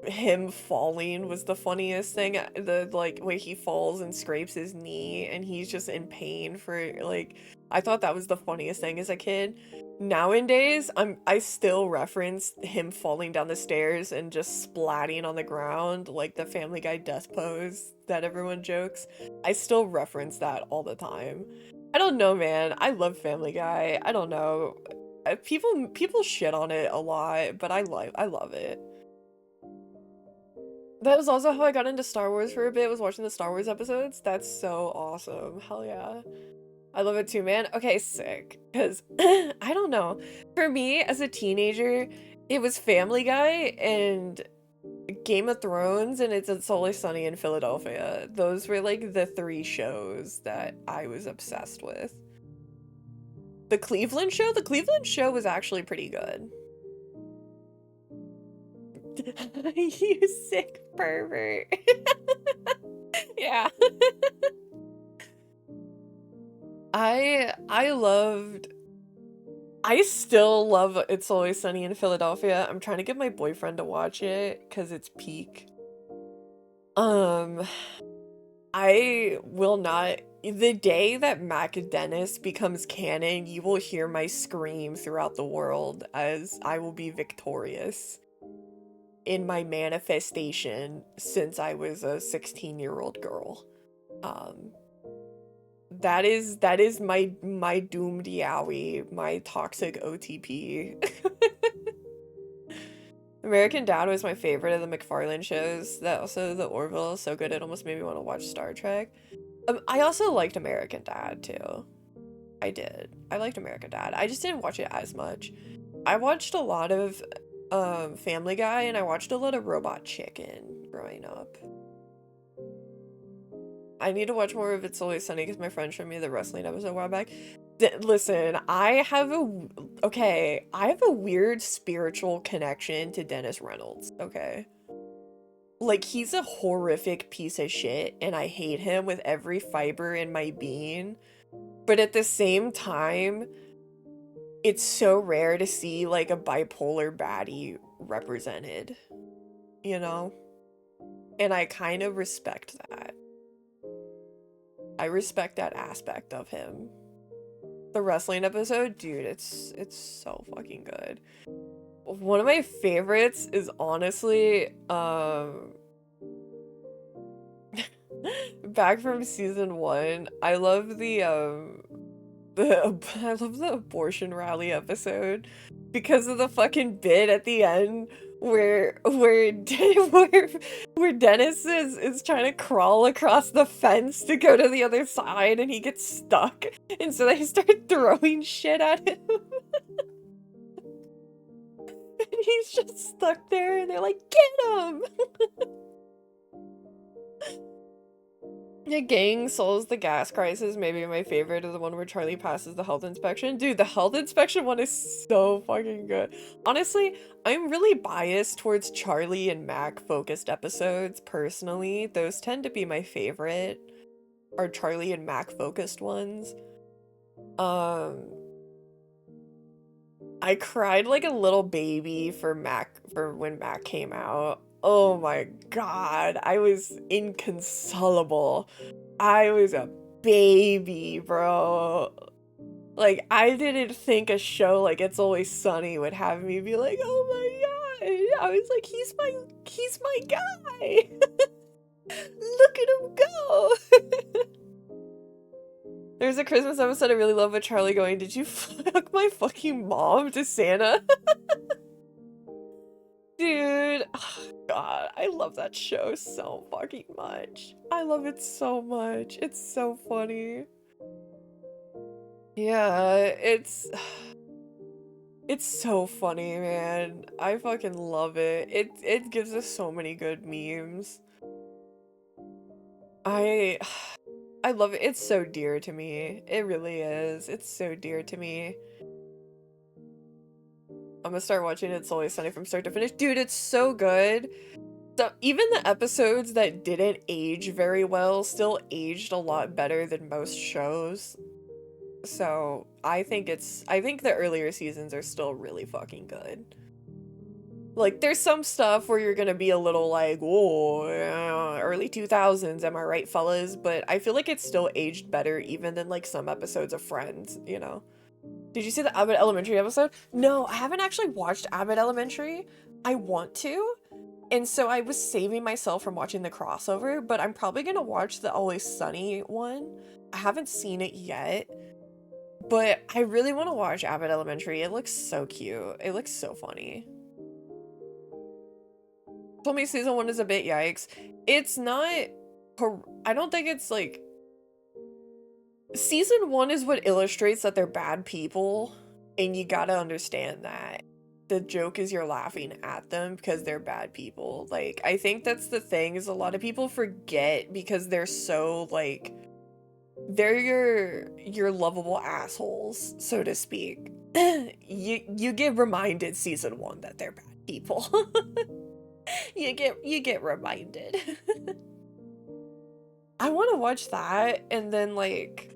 him falling was the funniest thing. The, like, way he falls and scrapes his knee and he's just in pain for, like, I thought that was the funniest thing as a kid. Nowadays, I still reference him falling down the stairs and just splatting on the ground, like the Family Guy death pose that everyone jokes. I still reference that all the time. I don't know, man. I love Family Guy. I don't know. People shit on it a lot, but I love it. That was also how I got into Star Wars for a bit, was watching the Star Wars episodes. That's so awesome. Hell yeah. I love it too, man. Okay, sick. Because, I don't know. For me, as a teenager, it was Family Guy and Game of Thrones and It's Always Sunny in Philadelphia. Those were, like, the three shows that I was obsessed with. The Cleveland show? The Cleveland show was actually pretty good. You sick pervert. Yeah. I still love It's Always Sunny in Philadelphia. I'm trying to get my boyfriend to watch it because it's peak. I will not. The day that Mac Dennis becomes canon, you will hear my scream throughout the world as I will be victorious in my manifestation since I was a 16-year-old girl. That is my doomed yaoi, my toxic OTP. American Dad was my favorite of the McFarlane shows. That also the Orville is so good it almost made me want to watch Star Trek. I also liked American Dad too. I did. I liked American Dad. I just didn't watch it as much. I watched a lot of Family Guy and I watched a lot of Robot Chicken growing up. I need to watch more of It's Always Sunny because my friend showed me the wrestling episode a while back. Listen, I have a weird spiritual connection to Dennis Reynolds, okay? Like, he's a horrific piece of shit, and I hate him with every fiber in my being. But at the same time, it's so rare to see, like, a bipolar baddie represented, you know? And I kind of respect that. I respect that aspect of him. The wrestling episode, dude, it's so fucking good. One of my favorites is honestly, Back from season 1, I love I love the abortion rally episode because of the fucking bit at the end where Dennis is trying to crawl across the fence to go to the other side and he gets stuck, and so they start throwing shit at him. And he's just stuck there and they're like, get him! Yeah, Gang Solves the Gas Crisis, maybe my favorite, is the one where Charlie passes the health inspection. Dude, the health inspection one is so fucking good. Honestly, I'm really biased towards Charlie and Mac focused episodes, personally. Those tend to be my favorite, are Charlie and Mac focused ones. I cried like a little baby for when Mac came out. Oh my god, I was inconsolable. I was a baby, bro. Like, I didn't think a show like It's Always Sunny would have me be like, oh my god. I was like, he's my guy. Look at him go. There's a Christmas episode I really love with Charlie going, did you fuck my fucking mom to Santa? Dude, oh god, I love that show so fucking much. I love it so much. It's so funny. Yeah, it's so funny, man. I fucking love it. It gives us so many good memes. I love it. It's so dear to me. It really is. It's so dear to me. I'm gonna start watching It's Always Sunny from start to finish. Dude, it's so good. So even the episodes that didn't age very well still aged a lot better than most shows. So I think the earlier seasons are still really fucking good. Like, there's some stuff where you're gonna be a little like, whoa, yeah, early 2000s, am I right, fellas? But I feel like it's still aged better even than like some episodes of Friends, you know? Did you see the Abbott Elementary episode? No, I haven't actually watched Abbott Elementary. I want to. And so I was saving myself from watching the crossover, but I'm probably gonna watch the Always Sunny one. I haven't seen it yet, but I really want to watch Abbott Elementary. It looks so cute. It looks so funny. Told me season 1 is a bit yikes. It's not... I don't think it's like... Season 1 is what illustrates that they're bad people, and you gotta understand that. The joke is you're laughing at them because they're bad people. Like, I think that's the thing, is a lot of people forget because they're so, like... They're your lovable assholes, so to speak. You get reminded season 1 that they're bad people. you get reminded. I want to watch that, and then like,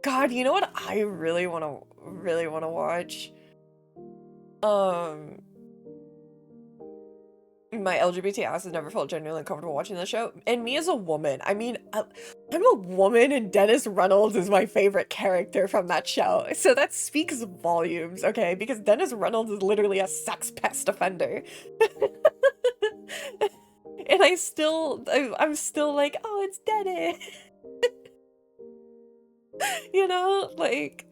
God, you know what I really want to watch? My LGBT ass has never felt genuinely comfortable watching the show. And me as a woman, I mean, I'm a woman and Dennis Reynolds is my favorite character from that show. So that speaks volumes, okay? Because Dennis Reynolds is literally a sex pest offender. And I'm still like, oh, it's Dennis. You know, like,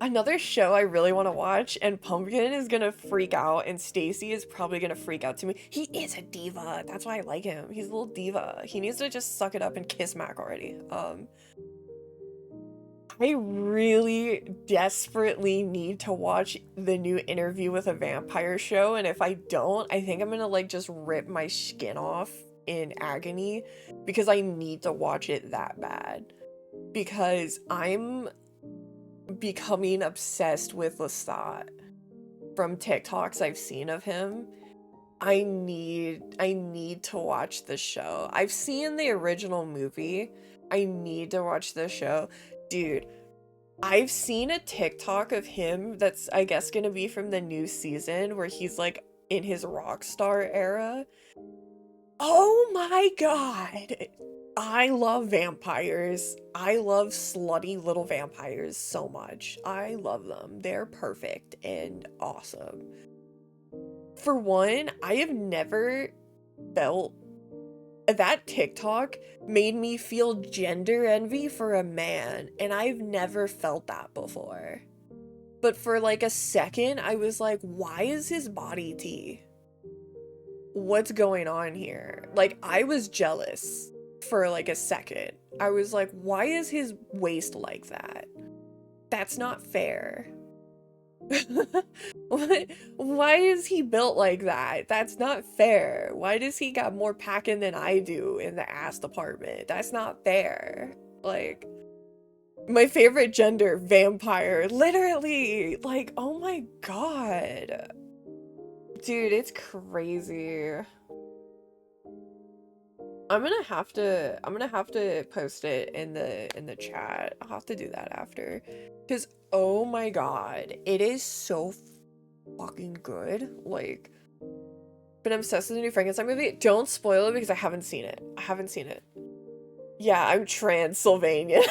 another show I really want to watch, and Pumpkin is gonna freak out, and Stacy is probably gonna freak out to me. He is a diva. That's why I like him. He's a little diva. He needs to just suck it up and kiss Mac already. I really desperately need to watch the new Interview with a Vampire show, and if I don't, I think I'm gonna like just rip my skin off in agony because I need to watch it that bad. Because I'm becoming obsessed with Lestat from TikToks I've seen of him. I need to watch the show. I've seen the original movie. I need to watch the show. Dude, I've seen a TikTok of him that's, I guess, gonna be from the new season where he's like in his rock star era. Oh my god! I love vampires. I love slutty little vampires so much. I love them. They're perfect and awesome. For one, I have never felt that TikTok made me feel gender envy for a man, and I've never felt that before. But for like a second, I was like, why is his body T? What's going on here? Like, I was jealous for like a second. I was like, why is his waist like that? That's not fair. Why is he built like that? That's not fair. Why does he got more packing than I do in the ass department? That's not fair. Like, my favorite gender, vampire. Literally. Like, oh my god. Dude, it's crazy. I'm gonna have to post it in the chat. I'll have to do that after. Cause oh my god, it is so fucking good. Like, been obsessed with the new Frankenstein movie. Don't spoil it because I haven't seen it. I haven't seen it. Yeah, I'm Transylvania.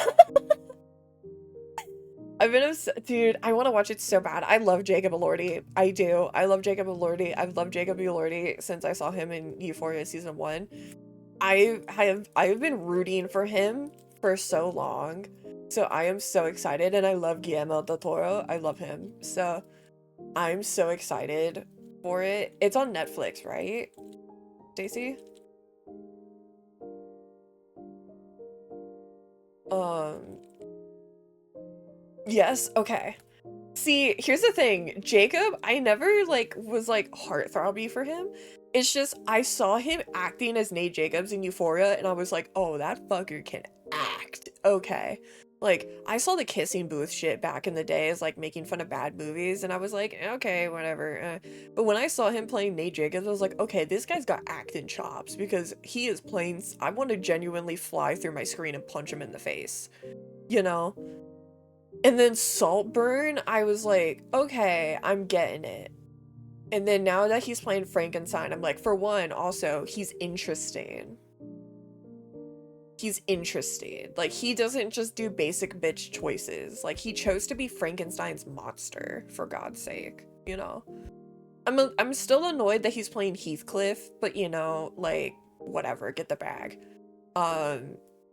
I've been obsessed, dude. I want to watch it so bad. I love Jacob Elordi. I do. I love Jacob Elordi. I've loved Jacob Elordi since I saw him in Euphoria season 1. I've been rooting for him for so long. So I am so excited, and I love Guillermo del Toro. I love him. So I'm so excited for it. It's on Netflix, right? Stacy? Yes, okay. See, here's the thing. Jacob, I never like was like heartthrobby for him. It's just I saw him acting as Nate Jacobs in Euphoria, and I was like, oh, that fucker can act. Okay. Like, I saw the kissing booth shit back in the day as like making fun of bad movies, and I was like, okay, whatever. But when I saw him playing Nate Jacobs, I was like, okay, this guy's got acting chops because he is playing. I want to genuinely fly through my screen and punch him in the face, you know? And then Saltburn, I was like, okay, I'm getting it. And then now that he's playing Frankenstein, I'm like, for one, also, he's interesting. He's interesting. Like, he doesn't just do basic bitch choices. Like, he chose to be Frankenstein's monster, for God's sake, you know? I'm still annoyed that he's playing Heathcliff, but you know, like, whatever, get the bag.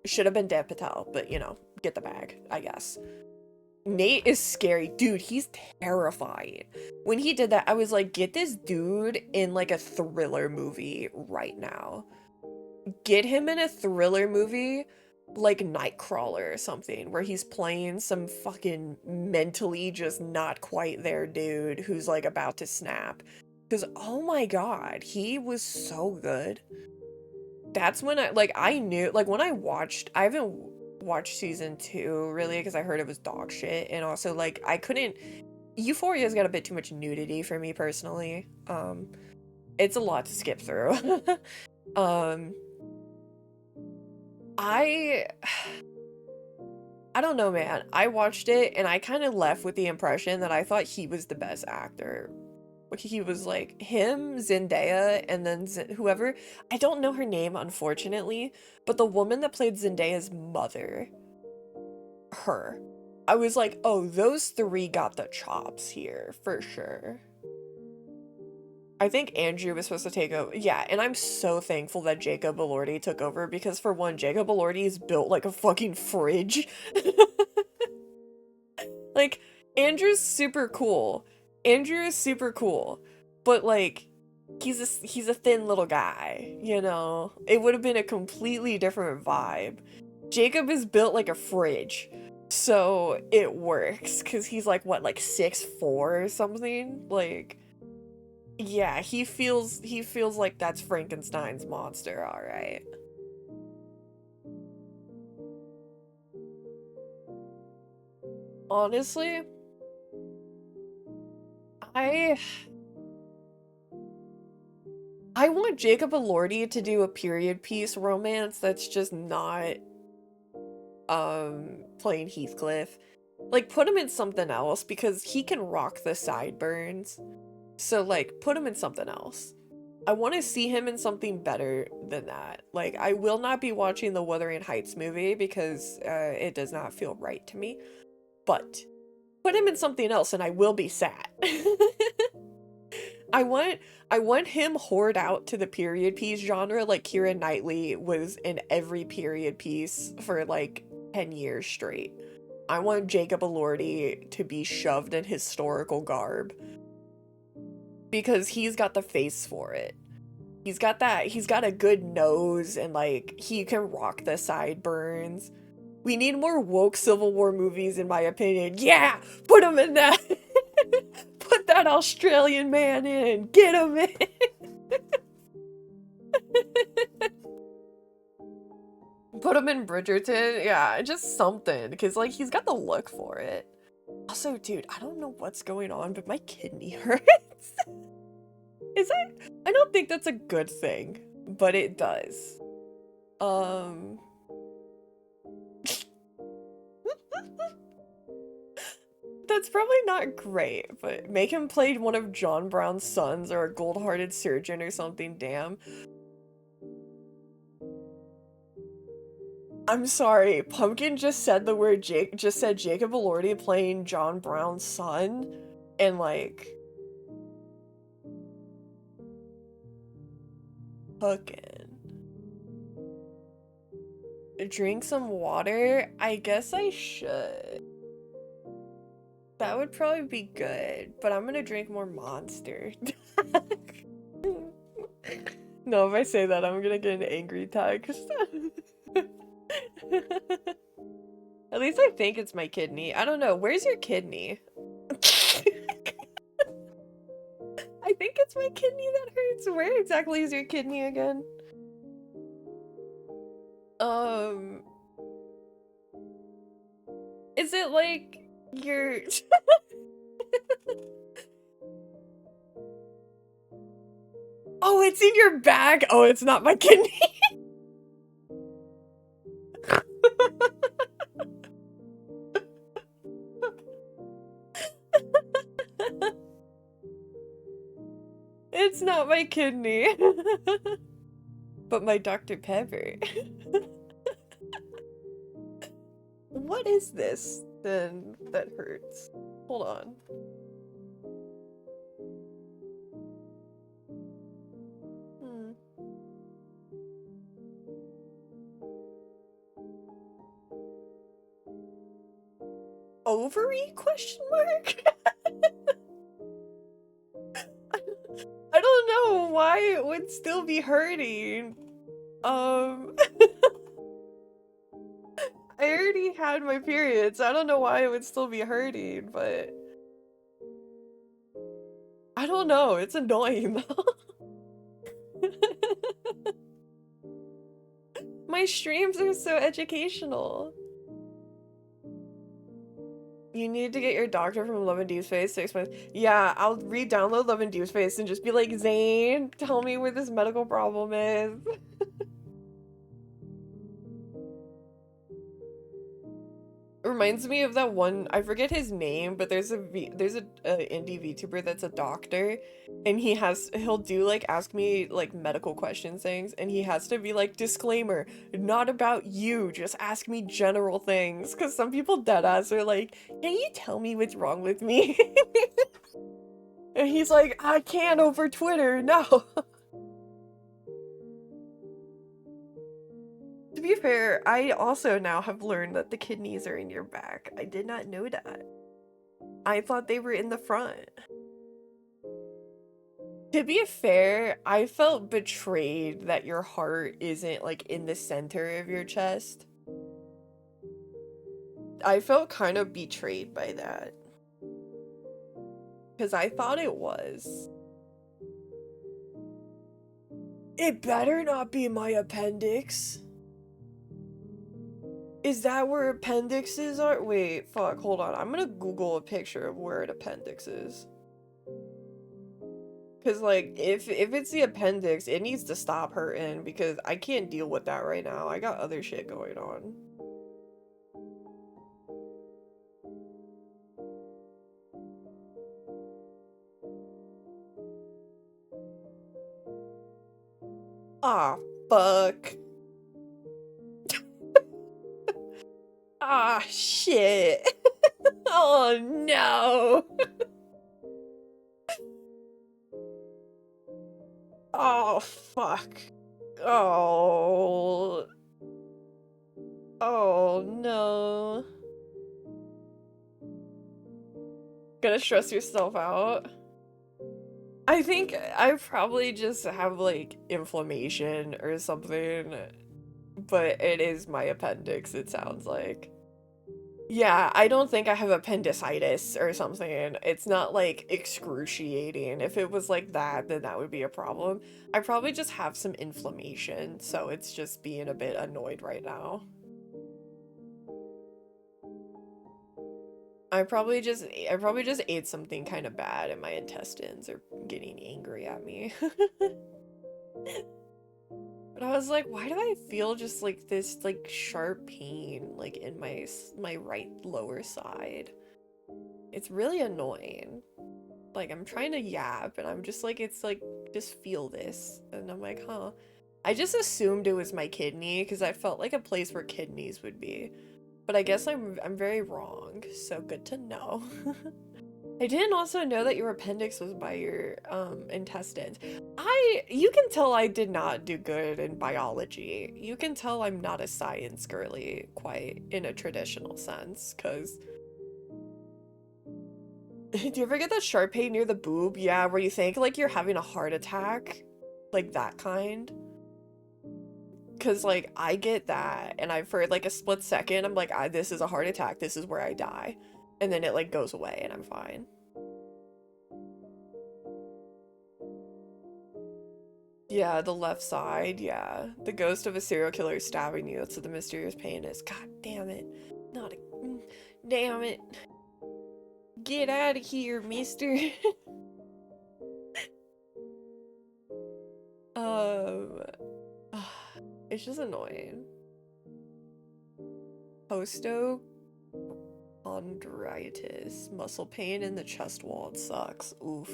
Should have been Dev Patel, but you know, get the bag, I guess. Nate is scary. Dude, he's terrifying. When he did that, I was like, get this dude in like a thriller movie right now. Get him in a thriller movie like Nightcrawler or something, where he's playing some fucking mentally just not quite there dude who's like about to snap. Because, oh my god, he was so good. That's when I knew, like, when I haven't watched season 2 really because I heard it was dog shit, and also like I couldn't. Euphoria's got a bit too much nudity for me personally. It's a lot to skip through. I don't know, man. I watched it and I kind of left with the impression that I thought he was the best actor. He was like him, Zendaya, and then whoever. I don't know her name, unfortunately, but the woman that played Zendaya's mother, her. I was like, oh, those three got the chops here, for sure. I think Andrew was supposed to take over. Yeah, and I'm so thankful that Jacob Elordi took over because, for one, Jacob Elordi is built like a fucking fridge. Like, Andrew's super cool. Andrew is super cool, but like, he's a thin little guy, you know? It would have been a completely different vibe. Jacob is built like a fridge, so it works, because he's like, what, like 6'4" or something? Like, yeah, he feels like that's Frankenstein's monster, alright. Honestly, I want Jacob Elordi to do a period piece romance that's just not playing Heathcliff. Like, put him in something else because he can rock the sideburns. So like, put him in something else. I want to see him in something better than that. Like, I will not be watching the Wuthering Heights movie because it does not feel right to me. But put him in something else and I will be sad. I want him hoard out to the period piece genre like Keira Knightley was in every period piece for like 10 years straight. I want Jacob Elordi to be shoved in historical garb because he's got the face for it. He's got a good nose and like he can rock the sideburns. We need more woke Civil War movies in my opinion. Yeah, put him in that. Put that Australian man in. Get him in. Put him in Bridgerton. Yeah, just something. Because, like, he's got the look for it. Also, dude, I don't know what's going on, but my kidney hurts. Is that? I don't think that's a good thing, but it does. That's probably not great, but make him play one of John Brown's sons or a gold-hearted surgeon or something, damn. I'm sorry, Pumpkin just said the word just said Jacob Elordi playing John Brown's son, and like... Fucking... Drink some water? I guess I should. That would probably be good, but I'm gonna drink more Monster. No, if I say that, I'm gonna get an angry text. At least I think it's my kidney. I don't know. Where's your kidney? I think it's my kidney that hurts. Where exactly is your kidney again? Is it like your... Oh, it's in your bag. Oh, it's not my kidney. It's not my kidney. But my Dr. Pepper. What is this then that hurts? Hold on. Ovary? Question mark? I don't know why it would still be hurting. I already had my periods. I don't know why it would still be hurting, but I don't know. It's annoying though. My streams are so educational. You need to get your doctor from Love and Deep's Face 6 months. Yeah, I'll re-download Love and Deep's Face and just be like, Zane, tell me where this medical problem is. It reminds me of that one, I forget his name, but there's a indie VTuber that's a doctor, and he'll do like ask me like medical questions things, and he has to be like, disclaimer, not about you, just ask me general things, because some people deadass are like, can you tell me what's wrong with me? And he's like, I can't over Twitter, no. To be fair, I also now have learned that the kidneys are in your back. I did not know that. I thought they were in the front. To be fair, I felt betrayed that your heart isn't like in the center of your chest. I felt kind of betrayed by that. Because I thought it was. It better not be my appendix. Is that where appendixes are? Wait, fuck, hold on. I'm gonna Google a picture of where an appendix is. Cause like, if it's the appendix, it needs to stop hurting because I can't deal with that right now. I got other shit going on. Ah, fuck. Ah, shit. Oh, no. Oh, fuck. Oh. Oh, no. Gonna stress yourself out? I think I probably just have, like, inflammation or something, but it is my appendix, it sounds like. Yeah, I don't think I have appendicitis or something. It's not, like, excruciating. If it was like that, then that would be a problem. I probably just have some inflammation, so it's just being a bit annoyed right now. I probably just ate something kind of bad and my intestines are getting angry at me. But I was like, why do I feel just like this like sharp pain like in my right lower side? It's really annoying. Like I'm trying to yap and I'm just like it's like just feel this and I'm like, huh. I just assumed it was my kidney because I felt like a place where kidneys would be. But I guess I'm very wrong, so good to know. I didn't also know that your appendix was by your intestines. You can tell I did not do good in biology. You can tell I'm not a science girly quite in a traditional sense, cause do you ever get that sharp pain near the boob? Yeah, where you think like you're having a heart attack? Like that kind? Cause like I get that and I've for like a split second I'm like this is a heart attack, this is where I die. And then it like goes away and I'm fine. Yeah, the left side, yeah. The ghost of a serial killer is stabbing you. That's what the mysterious pain is. God damn it. Not a... Damn it. Get out of here, mister. um... It's just annoying. Postochondritis. Muscle pain in the chest wall. It sucks. Oof.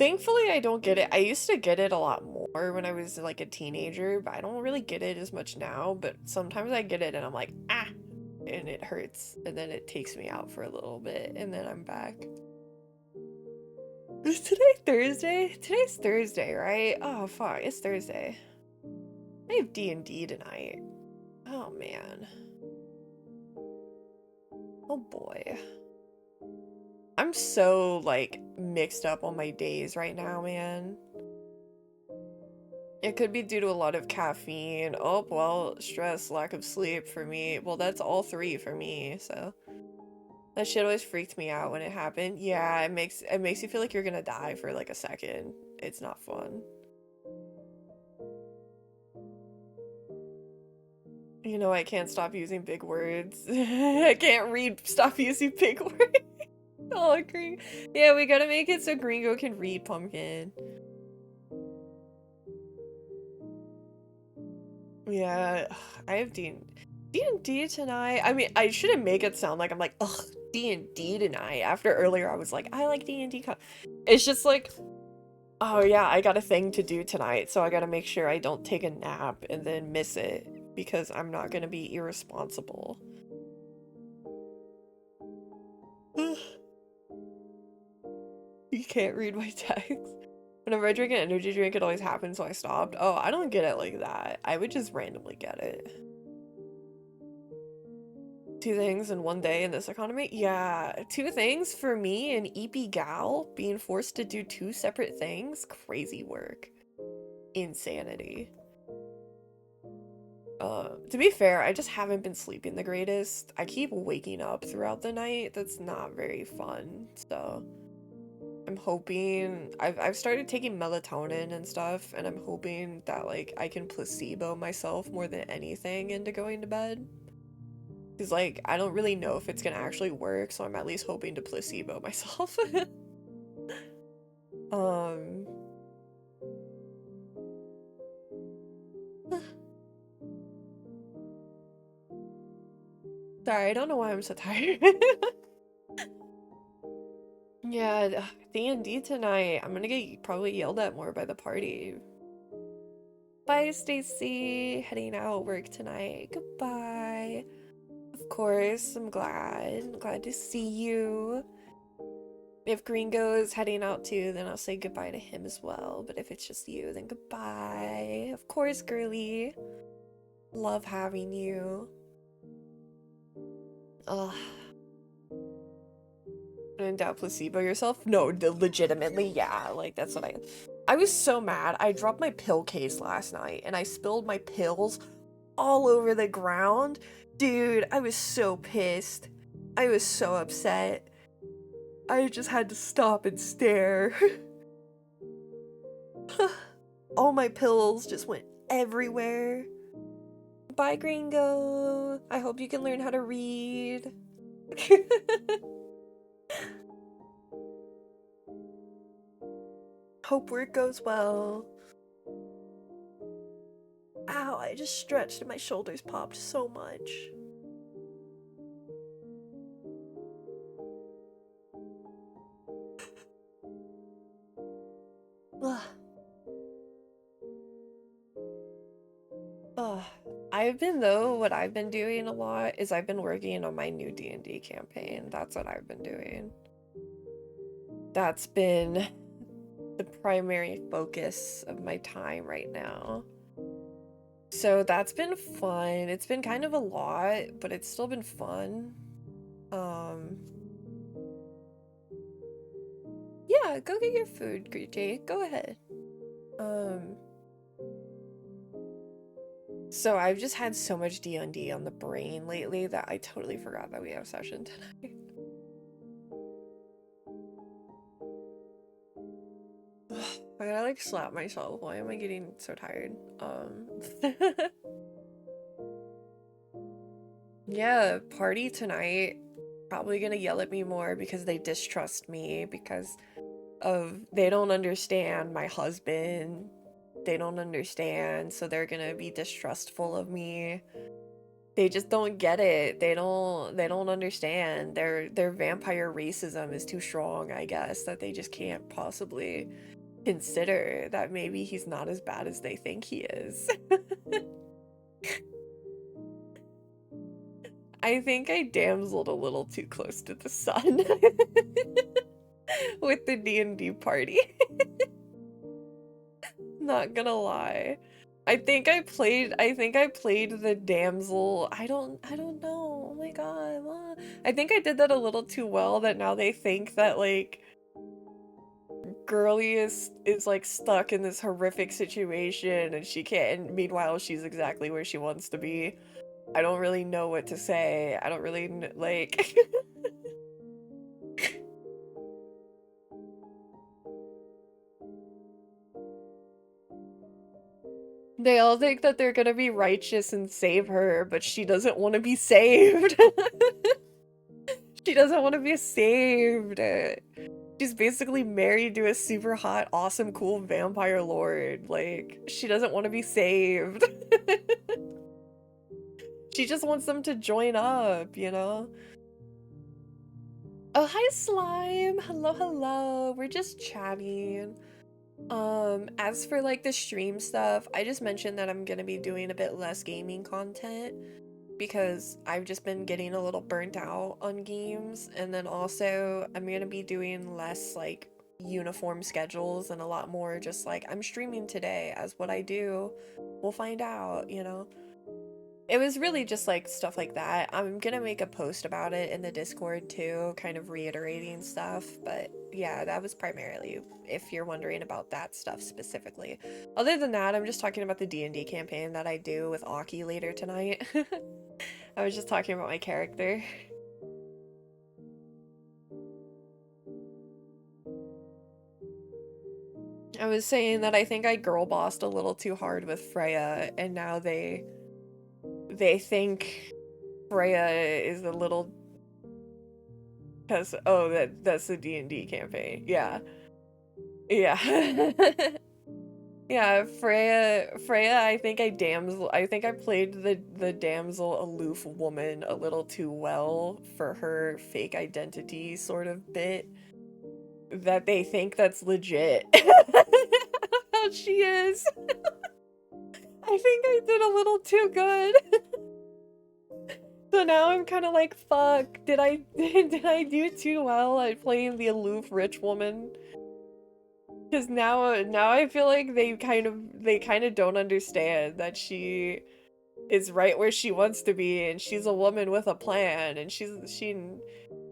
Thankfully, I don't get it. I used to get it a lot more when I was like a teenager, but I don't really get it as much now. But sometimes I get it and I'm like, ah, and it hurts. And then it takes me out for a little bit and then I'm back. Is today Thursday? Today's Thursday, right? Oh, fuck. It's Thursday. I have D&D tonight. Oh, man. Oh, boy. I'm so, like, mixed up on my days right now, man. It could be due to a lot of caffeine. Oh, well, stress, lack of sleep for me. Well, that's all three for me, so. That shit always freaked me out when it happened. Yeah, it makes you feel like you're gonna die for like a second. It's not fun. You know, I can't stop using big words. I can't stop using big words. Oh, green. Yeah, we gotta make it so Gringo can read Pumpkin. Yeah, I have D&D tonight. I mean, I shouldn't make it sound like I'm like, ugh, D&D tonight. After earlier, I was like, I like D&D. It's just like, oh yeah, I got a thing to do tonight, so I gotta make sure I don't take a nap and then miss it because I'm not gonna be irresponsible. You can't read my text. Whenever I drink an energy drink, it always happens, so I stopped. Oh, I don't get it like that. I would just randomly get it. Two things in one day in this economy? Yeah, two things for me, an EP gal being forced to do two separate things. Crazy work. Insanity. To be fair, I just haven't been sleeping the greatest. I keep waking up throughout the night. That's not very fun, so I'm hoping I've started taking melatonin and stuff, and I'm hoping that like I can placebo myself more than anything into going to bed. Because like I don't really know if it's gonna actually work, so I'm at least hoping to placebo myself. um Sorry, I don't know why I'm so tired. Yeah, D&D tonight. I'm gonna get probably yelled at more by the party. Bye, Stacy. Heading out work tonight. Goodbye. Of course, I'm glad. I'm glad to see you. If Gringo is heading out too, then I'll say goodbye to him as well. But if it's just you, then goodbye. Of course, girly. Love having you. Ugh. And doubt placebo yourself? No, legitimately, yeah. Like, that's what I was so mad. I dropped my pill case last night and I spilled my pills all over the ground. Dude, I was so pissed. I was so upset. I just had to stop and stare. All my pills just went everywhere. Bye, Gringo. I hope you can learn how to read. Hope work goes well. Ow, I just stretched and my shoulders popped so much. Ugh. What I've been doing a lot is I've been working on my new D&D campaign. That's what I've been doing. That's been the primary focus of my time right now. So that's been fun. It's been kind of a lot, but it's still been fun. Yeah, go get your food, Jake. Go ahead. So I've just had so much D&D on the brain lately that I totally forgot that we have session tonight. I gotta like slap myself. Why am I getting so tired? Yeah, party tonight. Probably gonna yell at me more because they distrust me because they don't understand my husband. They don't understand, so they're gonna be distrustful of me. They just don't get it. They don't understand. Their vampire racism is too strong, I guess, that they just can't possibly consider that maybe he's not as bad as they think he is. I think I damseled a little too close to the sun with the D&D party. Not gonna lie. I think I played the damsel. I don't know. Oh my god. I think I did that a little too well that now they think that like girly is like stuck in this horrific situation and she can't, and meanwhile she's exactly where she wants to be. I don't really know what to say. I don't really like they all think that they're gonna be righteous and save her, but she doesn't want to be saved. She doesn't want to be saved. She's basically married to a super hot, awesome, cool vampire lord. Like, she doesn't want to be saved. She just wants them to join up, you know? Oh, hi, Slime! Hello, hello. We're just chatting. As for, like, the stream stuff, I just mentioned that I'm gonna be doing a bit less gaming content because I've just been getting a little burnt out on games, and then also I'm gonna be doing less like uniform schedules and a lot more just like I'm streaming today as what I do. We'll find out, you know. It was really just like stuff like that. I'm gonna make a post about it in the Discord too, kind of reiterating stuff, but yeah, that was primarily if you're wondering about that stuff specifically. Other than that, I'm just talking about the D&D campaign that I do with Aki later tonight. I was just talking about my character. I was saying that I think I girl bossed a little too hard with Freya, and now they think Freya is a little because that's the D&D campaign. Yeah. Yeah, Freya, I think I played the damsel aloof woman a little too well for her fake identity sort of bit. That they think that's legit. How she is. I think I did a little too good. So now I'm kind of like, fuck, did I did I do too well at playing the aloof rich woman? Because now I feel like they kind of don't understand that she is right where she wants to be, and she's a woman with a plan, and she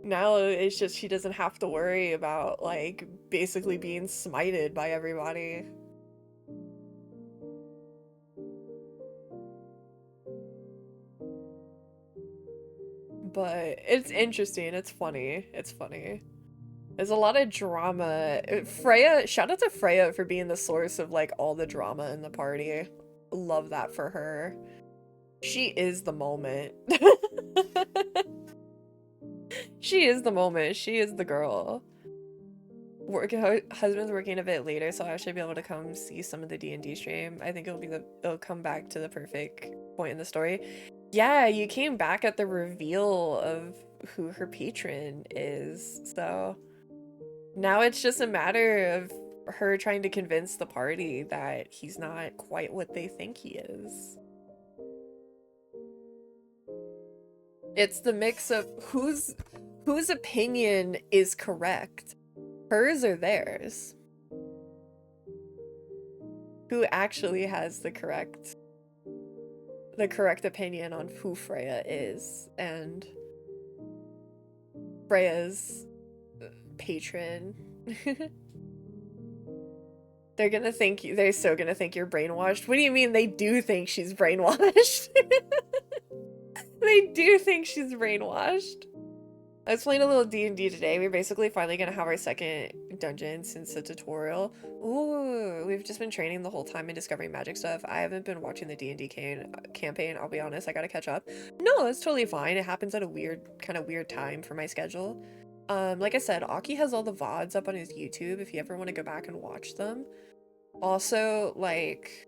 now it's just she doesn't have to worry about like basically being smited by everybody. But it's interesting, it's funny, it's funny. There's a lot of drama. Freya, shout out to Freya for being the source of like all the drama in the party. Love that for her. She is the moment. She is the moment. She is the girl. Husband's working a bit later, so I'll actually be able to come see some of the D&D stream. I think it'll come back to the perfect point in the story. Yeah, you came back at the reveal of who her patron is, so now it's just a matter of her trying to convince the party that he's not quite what they think he is. It's the mix of whose opinion is correct, hers or theirs. Who actually has the correct opinion on who Freya is and Freya's patron. They're so gonna think you're brainwashed. What do you mean they do think she's brainwashed? They do think she's brainwashed. I was playing a little D&D today. We're basically finally gonna have our second dungeon since the tutorial. Ooh, we've just been training the whole time and discovering magic stuff. I haven't been watching the D&D campaign, I'll be honest. I gotta catch up. No, it's totally fine. It happens at a kind of weird time for my schedule. Like I said, Aki has all the VODs up on his YouTube if you ever want to go back and watch them. Also, like,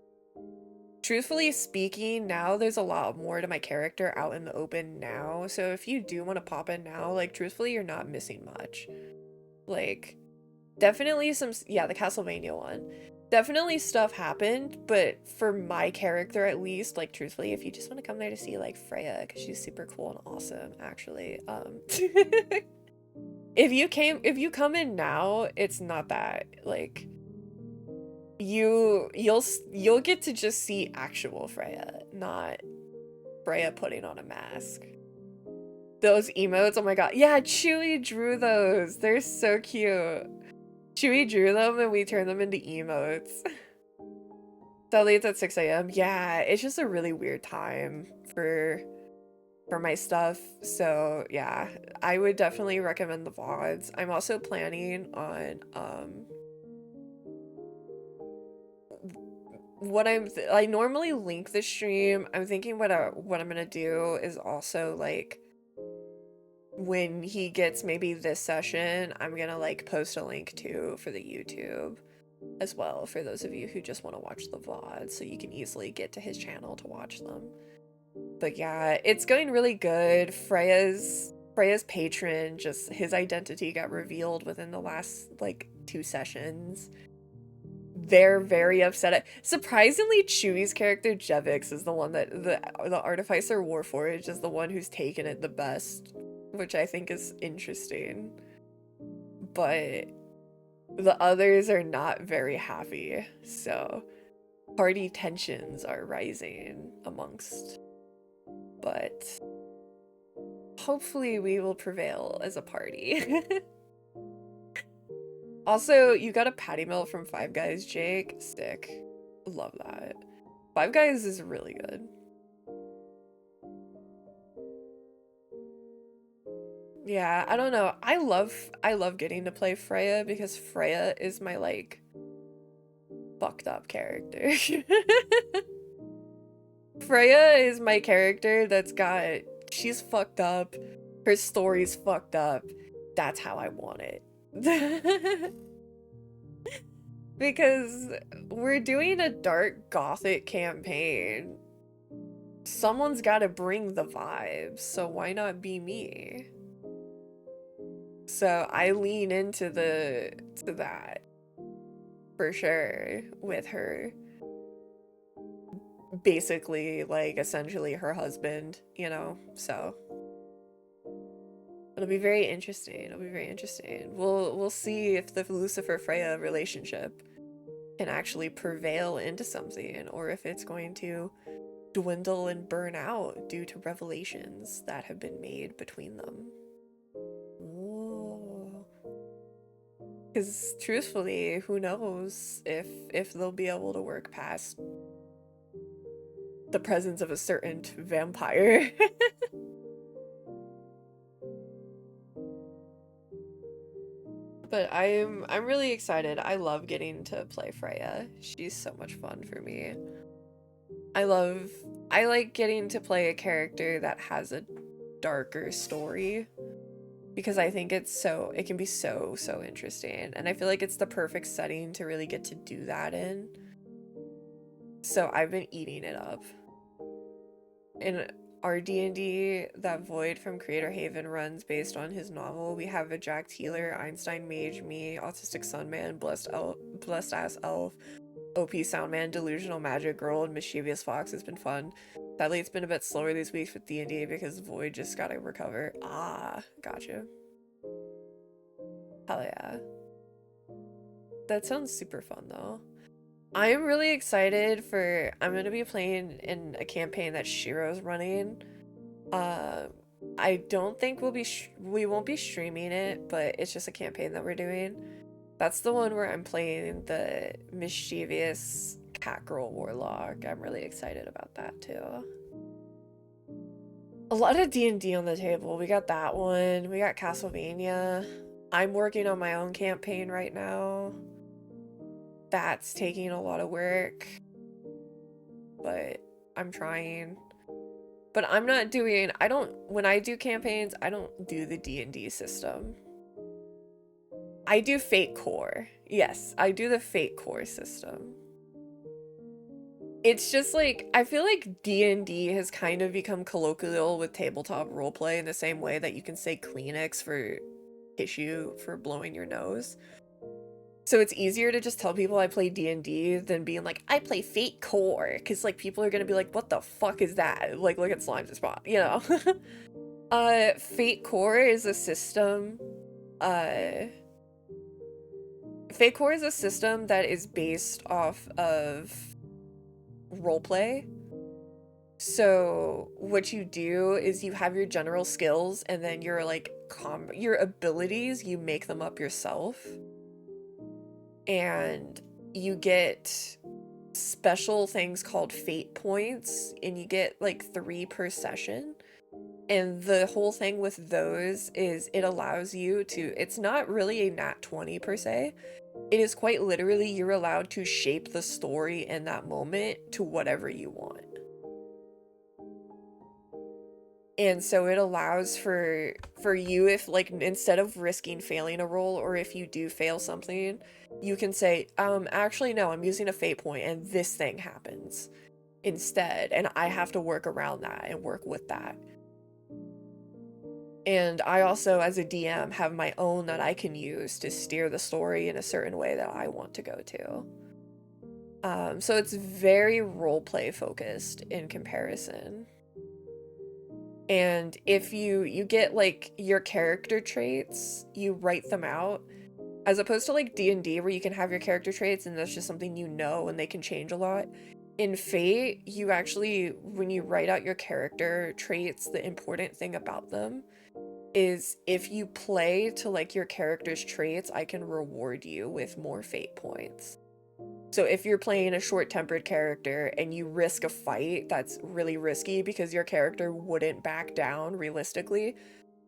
truthfully speaking, now there's a lot more to my character out in the open now, so if you do want to pop in now, like, truthfully, you're not missing much. Like, definitely yeah, the Castlevania one. Definitely stuff happened, but for my character at least, like, truthfully, if you just want to come there to see, like, Freya, because she's super cool and awesome, actually, if you come in now, it's not that, like, you'll get to just see actual Freya, not Freya putting on a mask. Those emotes, oh my god. Yeah, Chewy drew those. They're so cute. Chewy drew them and we turned them into emotes. Sadly, it's at 6 a.m. Yeah, it's just a really weird time for my stuff. So yeah, I would definitely recommend the VODs. I'm also planning on I normally link the stream. I'm thinking what I'm gonna do is also, like, when he gets maybe this session, I'm gonna like post a link too for the YouTube as well for those of you who just want to watch the VOD, so you can easily get to his channel to watch them. But yeah, it's going really good. Freya's patron, just his identity got revealed within the last like 2 sessions. They're very upset. Surprisingly, Chewy's character Jevix is the one that the Artificer Warforged is the one who's taken it the best, which I think is interesting. But the others are not very happy, so party tensions are rising amongst. But hopefully we will prevail as a party. Also, you got a patty melt from Five Guys, Jake. Sick. Love that. Five Guys is really good. Yeah, I don't know. I love getting to play Freya because Freya is my, like, fucked up character. Freya is my character she's fucked up. Her story's fucked up. That's how I want it. Because we're doing a dark gothic campaign. Someone's gotta bring the vibes, so why not be me? So I lean into that for sure with her. Basically, like, essentially her husband, you know, so It'll be very interesting. It'll be very interesting. We'll see if the Lucifer Freya relationship can actually prevail into something, or if it's going to dwindle and burn out due to revelations that have been made between them. Because truthfully, who knows if they'll be able to work past the presence of a certain vampire. But I'm really excited. I love getting to play Freya. She's so much fun for me. I like getting to play a character that has a darker story, because I think it can be so interesting, and I feel like it's the perfect setting to really get to do that in. So I've been eating it up. In our D&D that Void from Creator Haven runs based on his novel, we have a Jacked Healer, Einstein Mage, me, Autistic Sunman, Blessed Ass Elf, OP Soundman, Delusional Magic Girl, and Mischievous Fox. Has been fun. Sadly, it's been a bit slower these weeks with D&D because Void just gotta recover. Ah, gotcha. Hell yeah. That sounds super fun though. I'm really excited I'm gonna be playing in a campaign that Shiro's running. I don't think we won't be streaming it, but it's just a campaign that we're doing. That's the one where I'm playing the mischievous cat girl warlock. I'm really excited about that too. A lot of D&D on the table. We got that one. We got Castlevania. I'm working on my own campaign right now. That's taking a lot of work, but I'm trying. But I'm not doing, when I do campaigns, I don't do the D&D system. I do Fate Core. Yes, I do the Fate Core system. It's just like, I feel like D&D has kind of become colloquial with tabletop roleplay in the same way that you can say Kleenex for tissue for blowing your nose. So it's easier to just tell people I play D&D than being like, I play Fate Core, because like people are gonna be like, what the fuck is that? Like, look at Slime's spot, you know? Fate Core is a system, Fate Core is a system that is based off of roleplay. So what you do is you have your general skills, and then your like your abilities, you make them up yourself. And you get special things called fate points, and you get like 3 per session. And the whole thing with those is it allows you to, it's not really a nat 20 per se. It is quite literally you're allowed to shape the story in that moment to whatever you want. And so it allows for you, if like instead of risking failing a roll, or if you do fail something, you can say, actually no, I'm using a fate point and this thing happens instead, and I have to work around that and work with that. And I also, as a DM, have my own that I can use to steer the story in a certain way that I want to go to. So it's very roleplay focused in comparison. And if you get like your character traits, you write them out, as opposed to like D&D where you can have your character traits and that's just something you know and they can change a lot. In Fate, you actually, when you write out your character traits, the important thing about them is if you play to like your character's traits, I can reward you with more fate points. So if you're playing a short-tempered character and you risk a fight that's really risky because your character wouldn't back down realistically,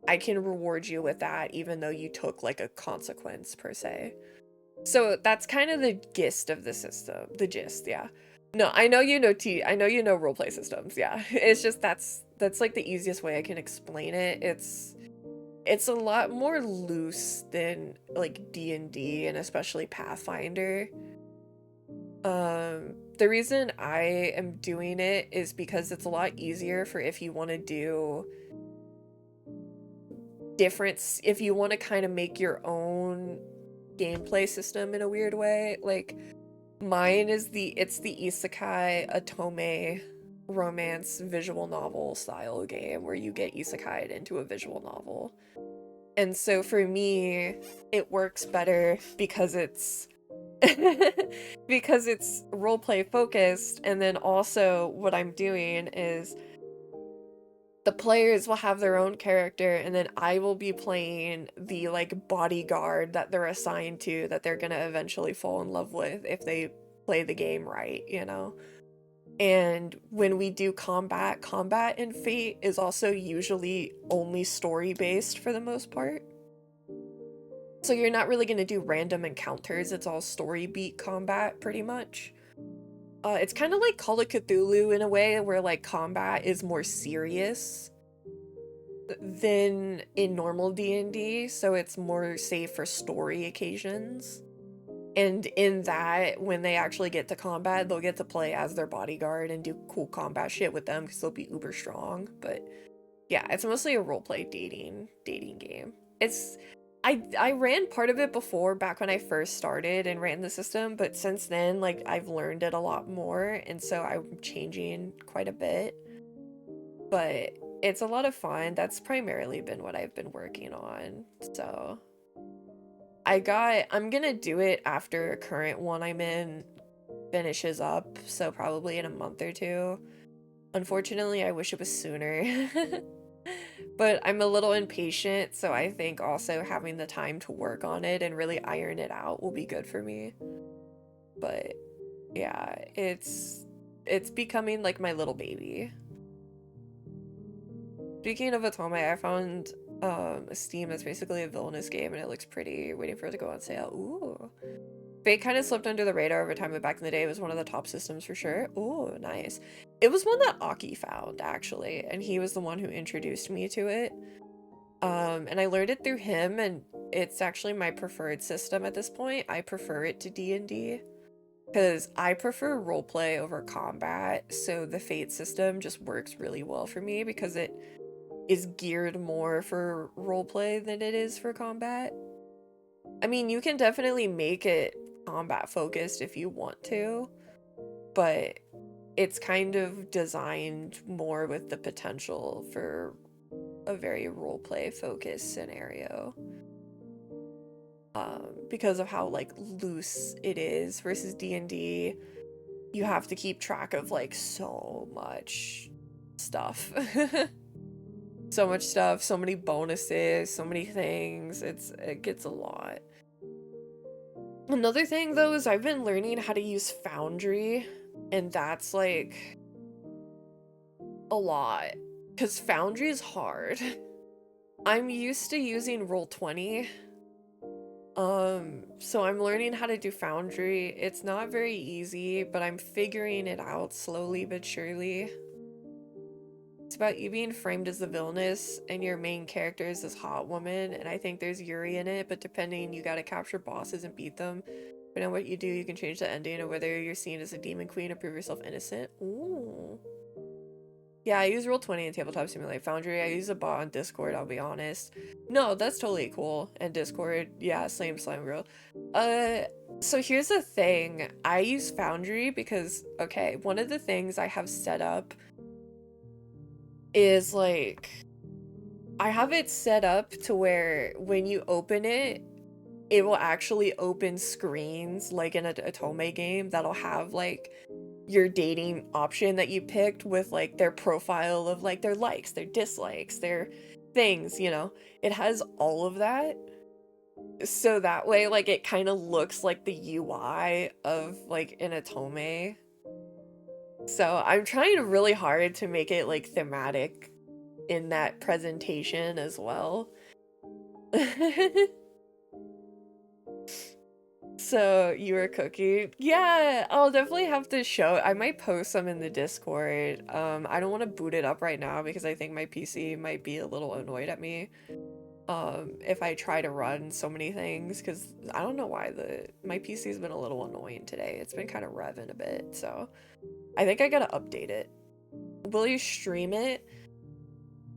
I can reward you with that even though you took like a consequence per se. So that's kind of the gist of the system. The gist, yeah. No, I know you know I know you know roleplay systems, yeah. It's just that's like the easiest way I can explain it. It's a lot more loose than like D&D and especially Pathfinder. The reason I am doing it is because it's a lot easier for if you want to do different, if you want to kind of make your own gameplay system in a weird way. Like mine is it's the isekai otome romance visual novel style game where you get isekai'd into a visual novel. And so for me, it works better because it's because it's roleplay focused, and then also what I'm doing is the players will have their own character, and then I will be playing the like bodyguard that they're assigned to, that they're gonna eventually fall in love with if they play the game right, you know? And when we do combat in Fate is also usually only story based for the most part. So you're not really gonna do random encounters, it's all story beat combat pretty much. It's kind of like Call of Cthulhu in a way, where like combat is more serious than in normal D&D, so it's more safe for story occasions. And in that, when they actually get to combat, they'll get to play as their bodyguard and do cool combat shit with them because they'll be uber strong. But yeah, it's mostly a roleplay dating game. It's I ran part of it before, back when I first started and ran the system, but since then, like, I've learned it a lot more, and so I'm changing quite a bit. But it's a lot of fun. That's primarily been what I've been working on. So I'm gonna do it after a current one I'm in finishes up, so probably in a month or two. Unfortunately, I wish it was sooner. But I'm a little impatient, so I think also having the time to work on it and really iron it out will be good for me. But yeah, it's becoming like my little baby. Speaking of Otome, I found a Steam that's basically a villainous game, and it looks pretty. Waiting for it to go on sale. Ooh. Fate kind of slipped under the radar over time, but back in the day it was one of the top systems for sure. Ooh, nice. It was one that Aki found, actually, and he was the one who introduced me to it. And I learned it through him, and it's actually my preferred system at this point. I prefer it to D&D, because I prefer roleplay over combat, so the Fate system just works really well for me because it is geared more for roleplay than it is for combat. I mean, you can definitely make it combat focused if you want to, but it's kind of designed more with the potential for a very roleplay focused scenario. Because of how like loose it is versus D&D, you have to keep track of like so much stuff. So much stuff, so many bonuses, so many things. It gets a lot. Another thing though is I've been learning how to use Foundry, and that's like a lot, because Foundry is hard. I'm used to using Roll20, so I'm learning how to do Foundry. It's not very easy, but I'm figuring it out slowly but surely. It's about you being framed as the villainess, and your main character is this hot woman, and I think there's Yuri in it, but depending, you gotta capture bosses and beat them. Depending on what you do, you can change the ending of whether you're seen as a demon queen or prove yourself innocent. Ooh. Yeah, I use Roll20 in Tabletop Simulator Foundry. I use a bot on Discord, I'll be honest. No, that's totally cool. And Discord, yeah, same slime girl. So here's the thing. I use Foundry because, okay, one of the things I have set up is like, I have it set up to where when you open it, it will actually open screens like in a Otome game that'll have like your dating option that you picked with like their profile of like their likes, their dislikes, their things, you know. It has all of that. So that way like it kind of looks like the UI of like an Otome. So I'm trying really hard to make it like thematic in that presentation as well. So you were cooking? Yeah, I'll definitely have to show. I might post some in the Discord. I don't want to boot it up right now because I think my PC might be a little annoyed at me. If I try to run so many things, because I don't know why my PC's been a little annoying today. It's been kind of revving a bit, so I think I gotta update it. Will you stream it?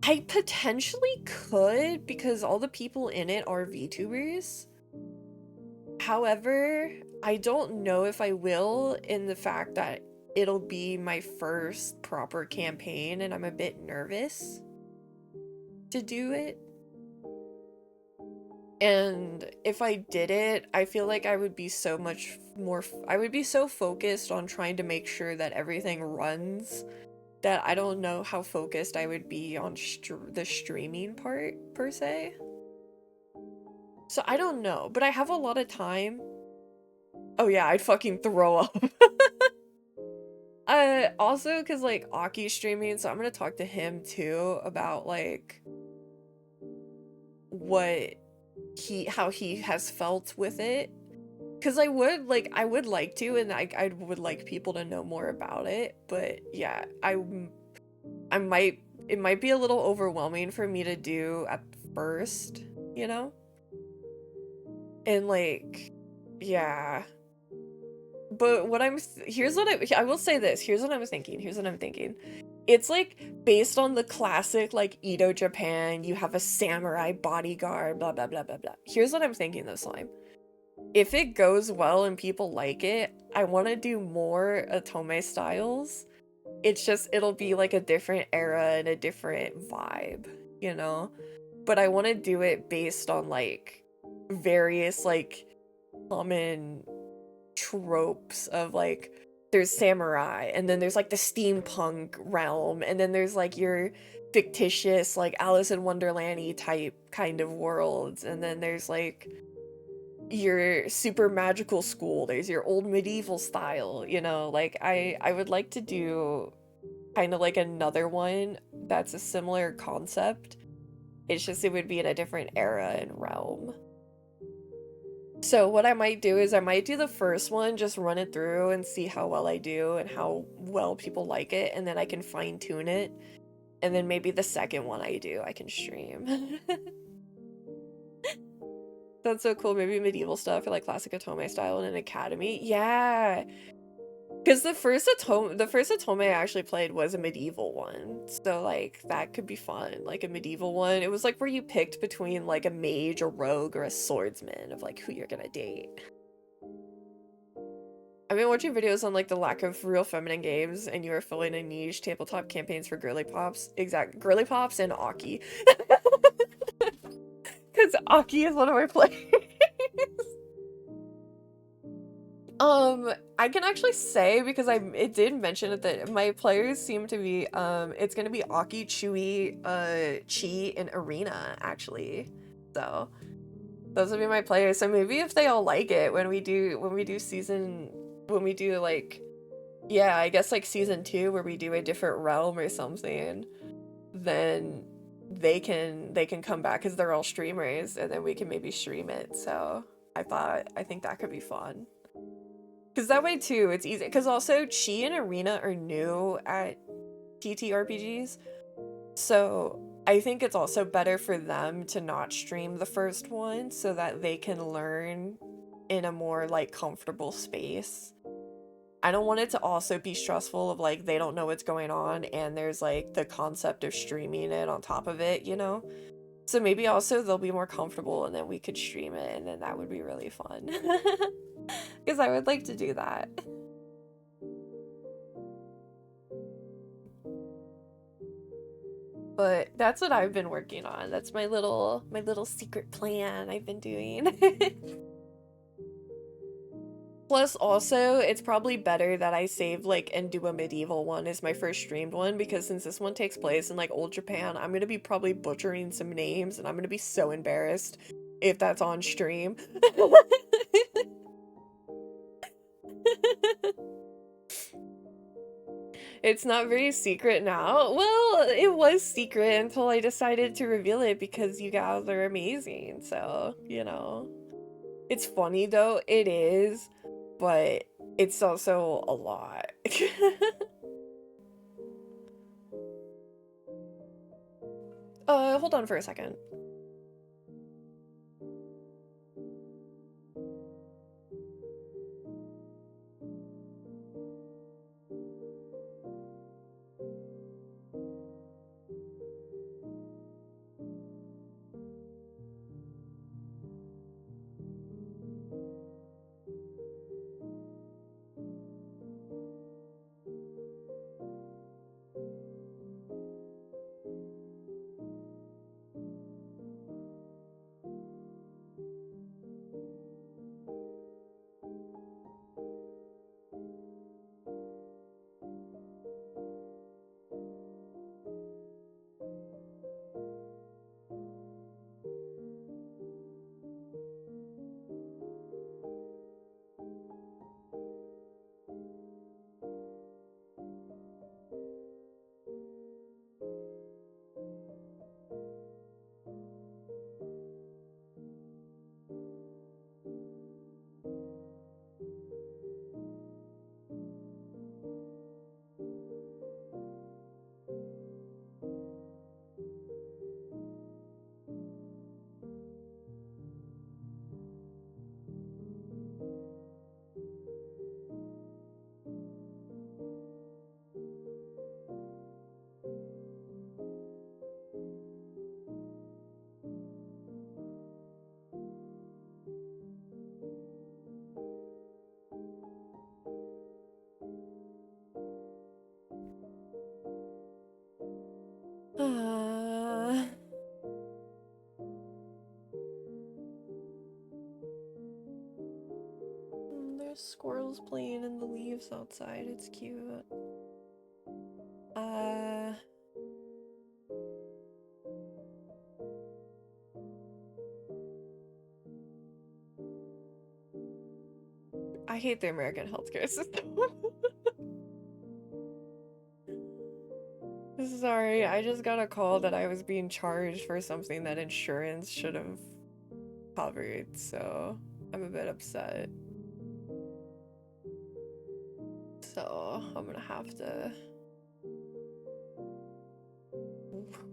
I potentially could, because all the people in it are VTubers. However, I don't know if I will, in the fact that it'll be my first proper campaign and I'm a bit nervous to do it. And if I did it, I feel like I would be so much more, I would be so focused on trying to make sure that everything runs that I don't know how focused I would be on the streaming part, per se. So I don't know, but I have a lot of time. Oh yeah, I'd fucking throw up. Also, because, like, Aki's streaming, so I'm gonna talk to him, too, about, like, what how he has felt with it. Because I would like to, and I would like people to know more about it, but yeah, I might, it might be a little overwhelming for me to do at first, you know? And, like, yeah. But here's what I will say this, here's what I'm thinking. It's, like, based on the classic, like, Edo Japan, you have a samurai bodyguard, blah, blah, blah, blah, blah. Here's what I'm thinking this time. If it goes well and people like it, I want to do more Otome styles. It's just, it'll be, like, a different era and a different vibe, you know? But I want to do it based on, like, various, like, common tropes of, like, there's samurai, and then there's, like, the steampunk realm, and then there's, like, your fictitious, like, Alice in Wonderland-y type kind of worlds, and then there's, like, your super magical school, there's your old medieval style, you know? Like, I would like to do kind of like another one that's a similar concept. It's just it would be in a different era and realm. So what I might do is I might do the first one, just run it through and see how well I do and how well people like it, and then I can fine tune it. And then maybe the second one I do, I can stream. That's so cool. Maybe medieval stuff or like classic Otome style in an academy. Yeah. Because the first Otome I actually played was a medieval one. So like that could be fun. Like a medieval one. It was like where you picked between like a mage, a rogue, or a swordsman of like who you're gonna date. I've been watching videos on like the lack of real feminine games and you are filling a niche tabletop campaigns for girly pops. Exact girly pops and Aki. Because Aki is one of my players. I can actually say because it did mention it that my players seem to be it's gonna be Aki, Chewy, Chi, and Arena actually. So those will be my players. So maybe if they all like it when we do like, yeah, I guess like season 2 where we do a different realm or something, then they can come back because they're all streamers and then we can maybe stream it. So I think that could be fun. Because that way, too, it's easy. Because also, Chi and Arena are new at TTRPGs. So I think it's also better for them to not stream the first one so that they can learn in a more, like, comfortable space. I don't want it to also be stressful of, like, they don't know what's going on and there's, like, the concept of streaming it on top of it, you know? So maybe also they'll be more comfortable and then we could stream it and then that would be really fun. Because I would like to do that. But that's what I've been working on. That's my little secret plan I've been doing. Plus also, it's probably better that I save like and do a medieval one as my first streamed one because since this one takes place in like old Japan, I'm gonna be probably butchering some names and I'm gonna be so embarrassed if that's on stream. It's not very secret now. Well, it was secret until I decided to reveal it because you guys are amazing. So, you know. It's funny though, it is, but it's also a lot. Hold on for a second. just squirrels playing in the leaves outside. It's cute. I hate the American healthcare system. Sorry, I just got a call that I was being charged for something that insurance should have covered, so I'm a bit upset. So I'm gonna have to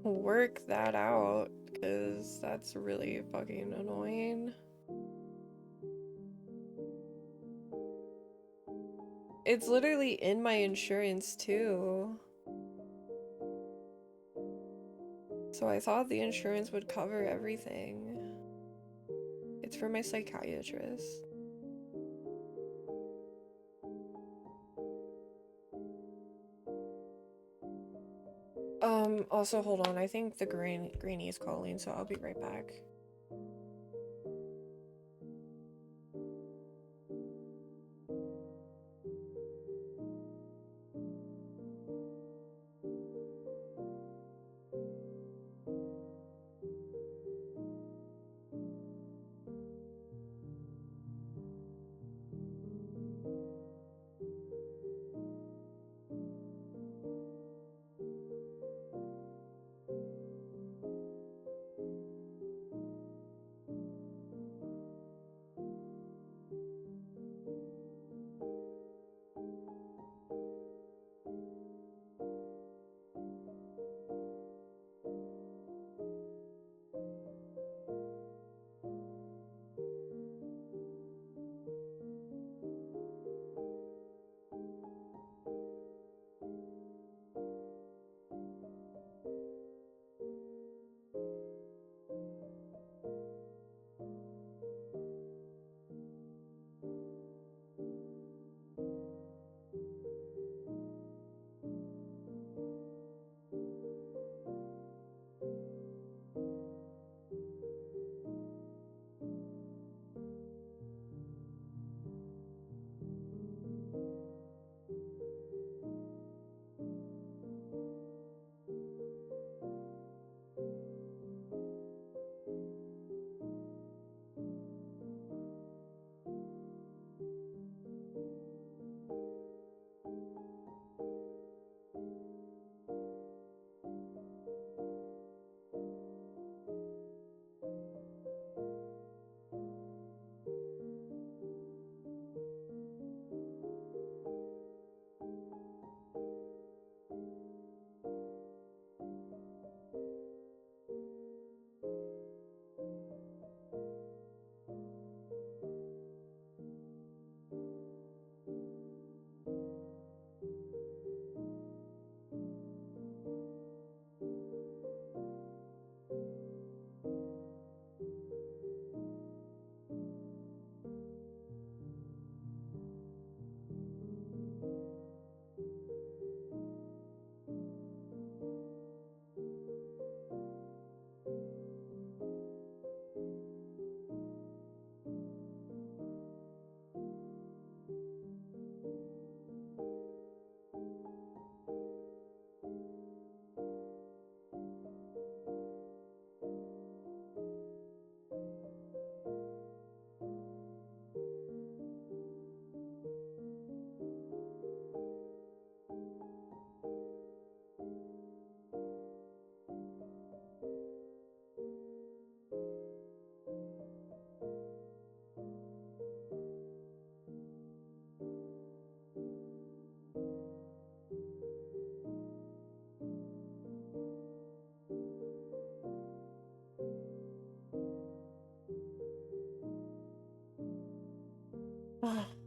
work that out because that's really fucking annoying. It's literally in my insurance too. So I thought the insurance would cover everything. It's for my psychiatrist. Also hold on, I think the Greenie is calling, so I'll be right back.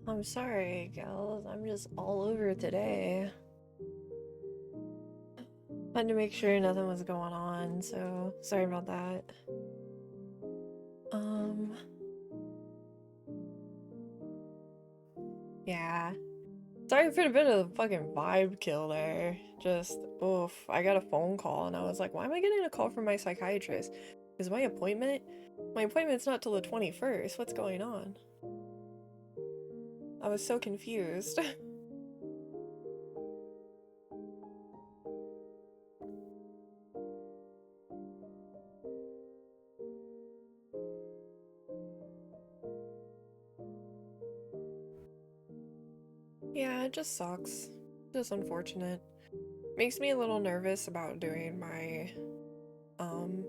I'm sorry, gals. I'm just all over today. Had to make sure nothing was going on, so sorry about that. Yeah. Sorry for a bit of fucking vibe kill there. Just, oof. I got a phone call and I was like, why am I getting a call from my psychiatrist? Is my appointment's not till the 21st. What's going on? I was so confused. Yeah, it just sucks. Just unfortunate. Makes me a little nervous about doing my um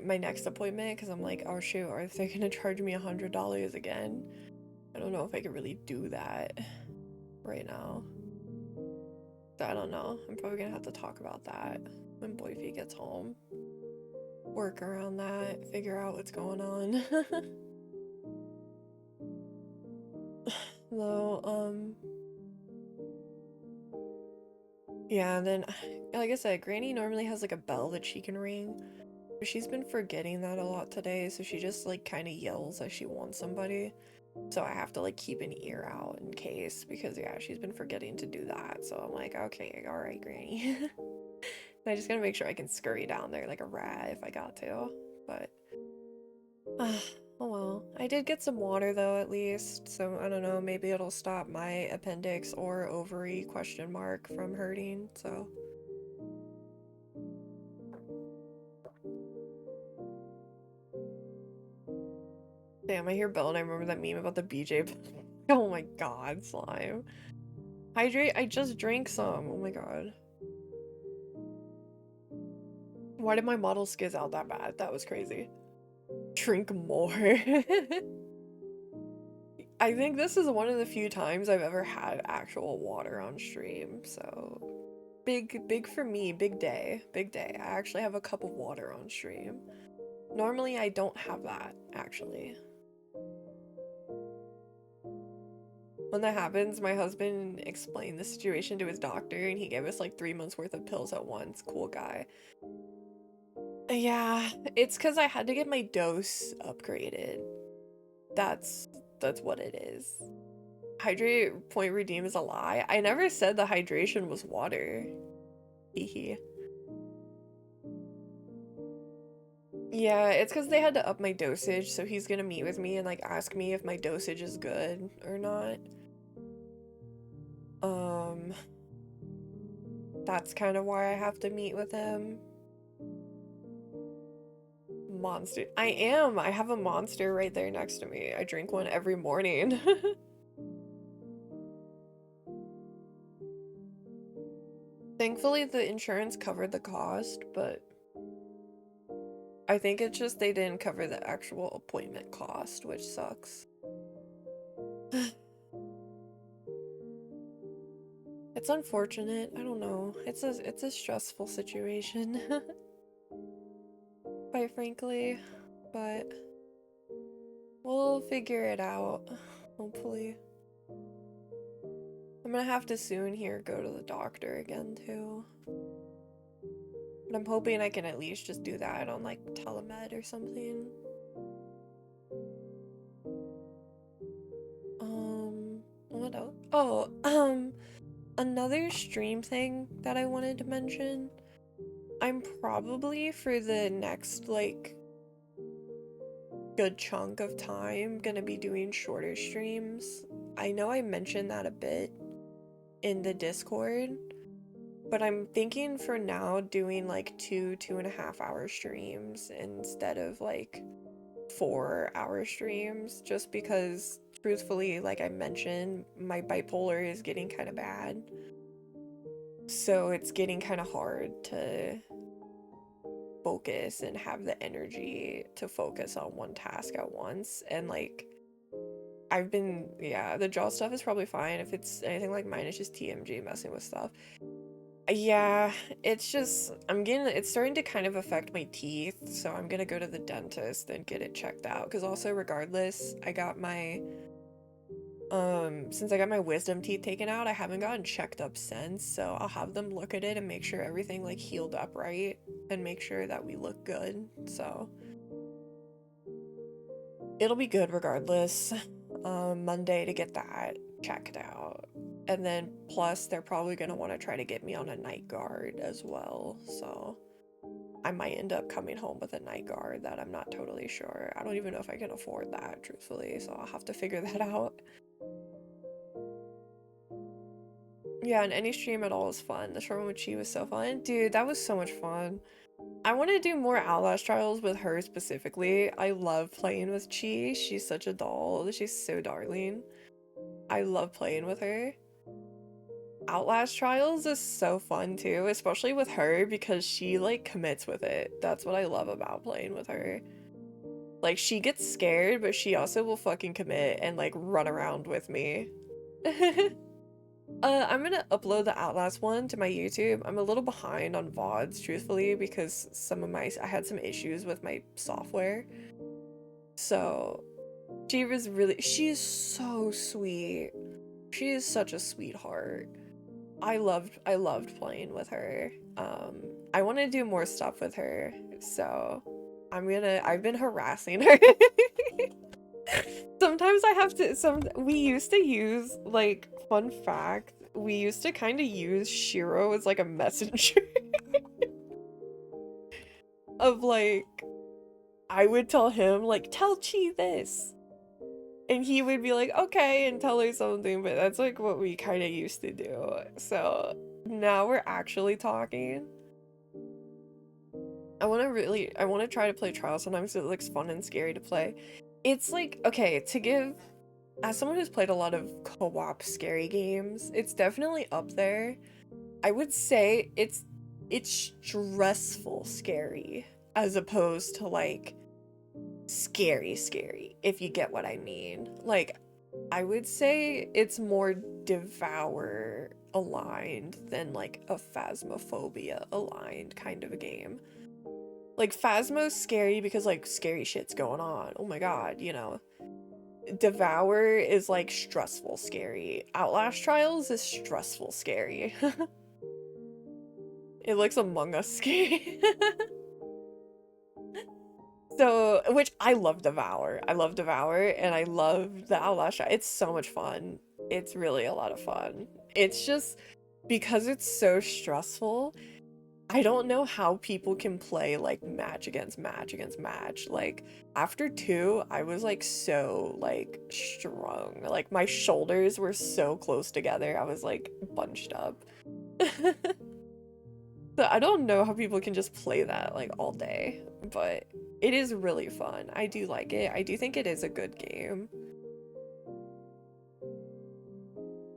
my next appointment because I'm like, oh shoot, are they gonna charge me $100 again? I don't know if I could really do that right now. So I don't know. I'm probably gonna have to talk about that when Boyfie gets home. Work around that, figure out what's going on. Though, yeah, and then, like I said, Granny normally has like a bell that she can ring. But she's been forgetting that a lot today, so she just like kind of yells as she wants somebody. So I have to like keep an ear out in case, because yeah, she's been forgetting to do that. So I'm like, okay, all right, Granny. I just gotta make sure I can scurry down there like a rat if I got to. But, oh well. I did get some water though, at least. So I don't know, maybe it'll stop my appendix or ovary question mark from hurting. So. Damn, I hear Belle and I remember that meme about the BJ. Oh my god, slime. Hydrate? I just drank some. Oh my god. Why did my model skizz out that bad? That was crazy. Drink more. I think this is one of the few times I've ever had actual water on stream, so big for me, big day, big day. I actually have a cup of water on stream. Normally I don't have that, actually. When that happens, my husband explained the situation to his doctor and he gave us like 3 months worth of pills at once. Cool guy. Yeah, it's because I had to get my dose upgraded. That's what it is. Hydrate point redeem is a lie. I never said the hydration was water. Hehe. Yeah, it's because they had to up my dosage, so he's gonna meet with me and like ask me if my dosage is good or not. That's kind of why I have to meet with him. Monster. I am. I have a monster right there next to me. I drink one every morning. Thankfully, the insurance covered the cost, but I think it's just they didn't cover the actual appointment cost, which sucks. It's unfortunate. I don't know. It's a stressful situation, quite frankly, but we'll figure it out, hopefully. I'm gonna have to soon here go to the doctor again too. But I'm hoping I can at least just do that on like telemed or something. What else? Oh, another stream thing that I wanted to mention. I'm probably for the next like good chunk of time gonna be doing shorter streams. I know I mentioned that a bit in the Discord, but I'm thinking for now doing like 2.5 hour streams instead of like 4 hour streams, just because truthfully, like I mentioned, my bipolar is getting kind of bad. So it's getting kind of hard to focus and have the energy to focus on one task at once. And like I've been, yeah, the jaw stuff is probably fine. If it's anything like mine, it's just TMG messing with stuff. Yeah, it's just, it's starting to kind of affect my teeth, so I'm gonna go to the dentist and get it checked out. Because also, regardless, I got my, since I got my wisdom teeth taken out, I haven't gotten checked up since, so I'll have them look at it and make sure everything, like, healed up right, and make sure that we look good, so. It'll be good regardless. Monday to get that checked out. And then plus they're probably gonna want to try to get me on a night guard as well, so I might end up coming home with a night guard that I'm not totally sure. I don't even know if I can afford that, truthfully, so I'll have to figure that out. Yeah, and any stream at all is fun. The short one with Chi was so fun. Dude, that was so much fun. I want to do more Outlast Trials with her specifically. I love playing with Chi. She's such a doll. She's so darling. I love playing with her. Outlast Trials is so fun too, especially with her because she like commits with it. That's what I love about playing with her. Like she gets scared, but she also will fucking commit and like run around with me. I'm gonna upload the Outlast one to my YouTube. I'm a little behind on VODs, truthfully, because I had some issues with my software. So, she's so sweet. She is such a sweetheart. I loved playing with her. I want to do more stuff with her, so I've been harassing her. Sometimes I have to, we used to use, like, fun fact, we used to kind of use Shiro as, like, a messenger. Of, like, I would tell him, like, tell Chi this. And he would be like, okay, and tell her something, but that's, like, what we kind of used to do. So, now we're actually talking. I want to try to play Trials. Sometimes it looks fun and scary to play. It's, like, okay, as someone who's played a lot of co-op scary games, it's definitely up there. I would say it's stressful scary as opposed to like scary, if you get what I mean. Like, I would say it's more Devour aligned than like a Phasmophobia aligned kind of a game. Like, Phasmo's scary because like scary shit's going on. Oh my god, you know. Devour is like stressful scary. Outlast Trials is stressful scary. It looks Among Us scary. So, which I love Devour. I love Devour and I love the Outlast Trials. It's so much fun. It's really a lot of fun. It's just because it's so stressful. I don't know how people can play like match against match against match. Like after 2, I was like so like strung. Like my shoulders were so close together. I was like bunched up. So I don't know how people can just play that like all day, but it is really fun. I do like it. I do think it is a good game.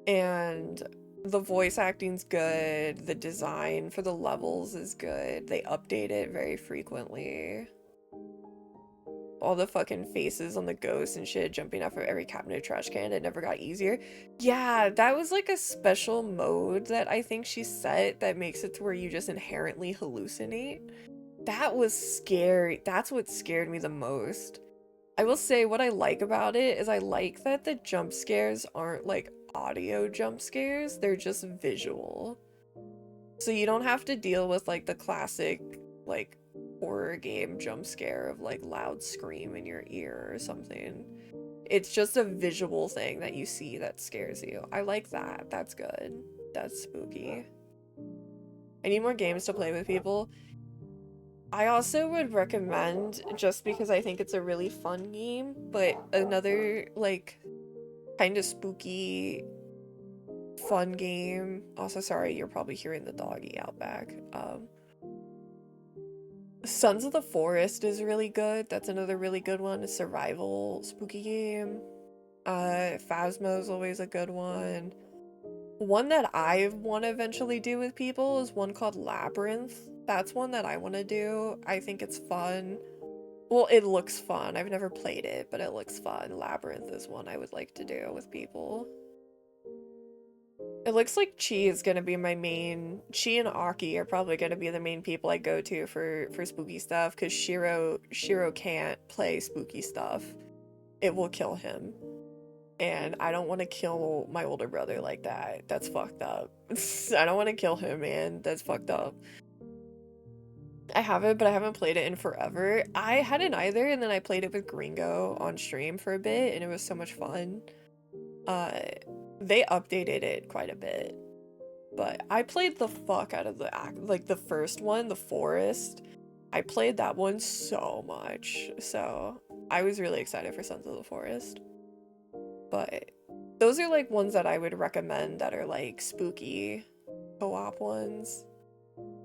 And the voice acting's good, the design for the levels is good, they update it very frequently. All the fucking faces on the ghosts and shit jumping off of every cabinet trash can, it never got easier. Yeah, that was like a special mode that I think she set that makes it to where you just inherently hallucinate. That was scary. That's what scared me the most. I will say what I like about it is I like that the jump scares aren't like audio jump scares, they're just visual. So you don't have to deal with like the classic like horror game jump scare of like loud scream in your ear or something. It's just a visual thing that you see that scares you. I like that. That's good. That's spooky. I need more games to play with people. I also would recommend, just because I think it's a really fun game, but another like kind of spooky fun game. Also, sorry, you're probably hearing the doggy out back. Sons of the Forest is really good. That's another really good one. A survival spooky game. Phasmo is always a good one. One that I want to eventually do with people is one called Labyrinth. That's one that I want to do. I think it's fun. Well, it looks fun. I've never played it, but it looks fun. Labyrinth is one I would like to do with people. It looks like Chi is gonna be my main. Chi and Aki are probably gonna be the main people I go to for spooky stuff, because Shiro can't play spooky stuff. It will kill him. And I don't want to kill my older brother like that. That's fucked up. I don't want to kill him, man. That's fucked up. I have it, but I haven't played it in forever. I hadn't either, and then I played it with Gringo on stream for a bit, and it was so much fun. They updated it quite a bit. But I played the fuck out of the first one, The Forest. I played that one so much. So I was really excited for Sons of the Forest. But those are like ones that I would recommend that are like spooky co-op ones.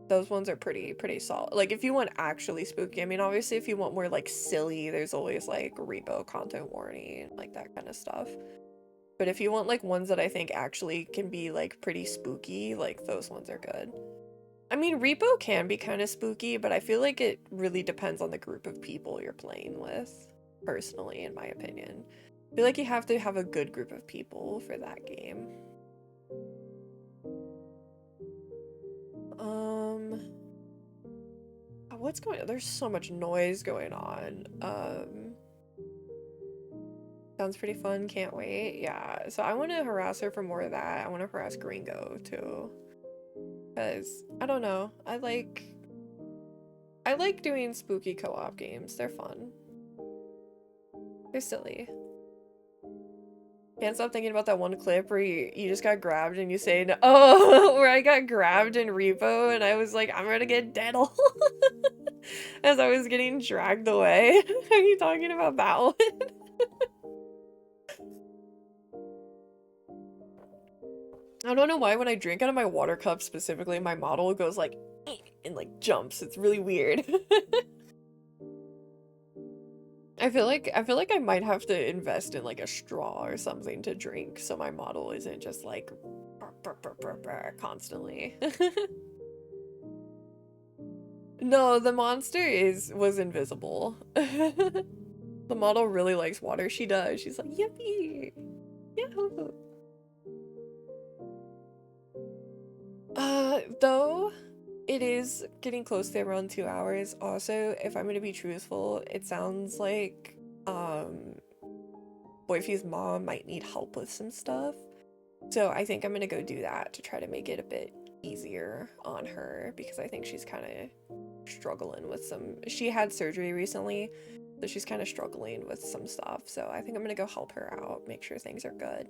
Those ones are pretty solid. Like if you want actually spooky, I mean obviously if you want more like silly, there's always like repo content warning, like that kind of stuff. But if you want like ones that I think actually can be like pretty spooky, like those ones are good. I mean repo can be kind of spooky, but I feel like it really depends on the group of people you're playing with, personally, in my opinion. I feel like you have to have a good group of people for that game. What's going on? There's so much noise going on. Sounds pretty fun, can't wait. Yeah, so I want to harass her for more of that. I want to harass Gringo too. Because, I don't know, I like doing spooky co-op games. They're fun. They're silly. Can't stop thinking about that one clip where you just got grabbed and you say, no, oh, where I got grabbed in repo and I was like, I'm gonna get deadle as I was getting dragged away. Are you talking about that one? I don't know why when I drink out of my water cup specifically, my model goes like, and like jumps. It's really weird. I feel like I might have to invest in like a straw or something to drink so my model isn't just like constantly. No, the monster was invisible. The model really likes water. She does. She's like, yippee. Yahoo. Though it is getting close to around 2 hours. Also, if I'm gonna be truthful, it sounds like Boyfie's mom might need help with some stuff. So I think I'm gonna go do that to try to make it a bit easier on her because I think she's kind of struggling with some. She had surgery recently, so she's kind of struggling with some stuff. So I think I'm gonna go help her out, make sure things are good.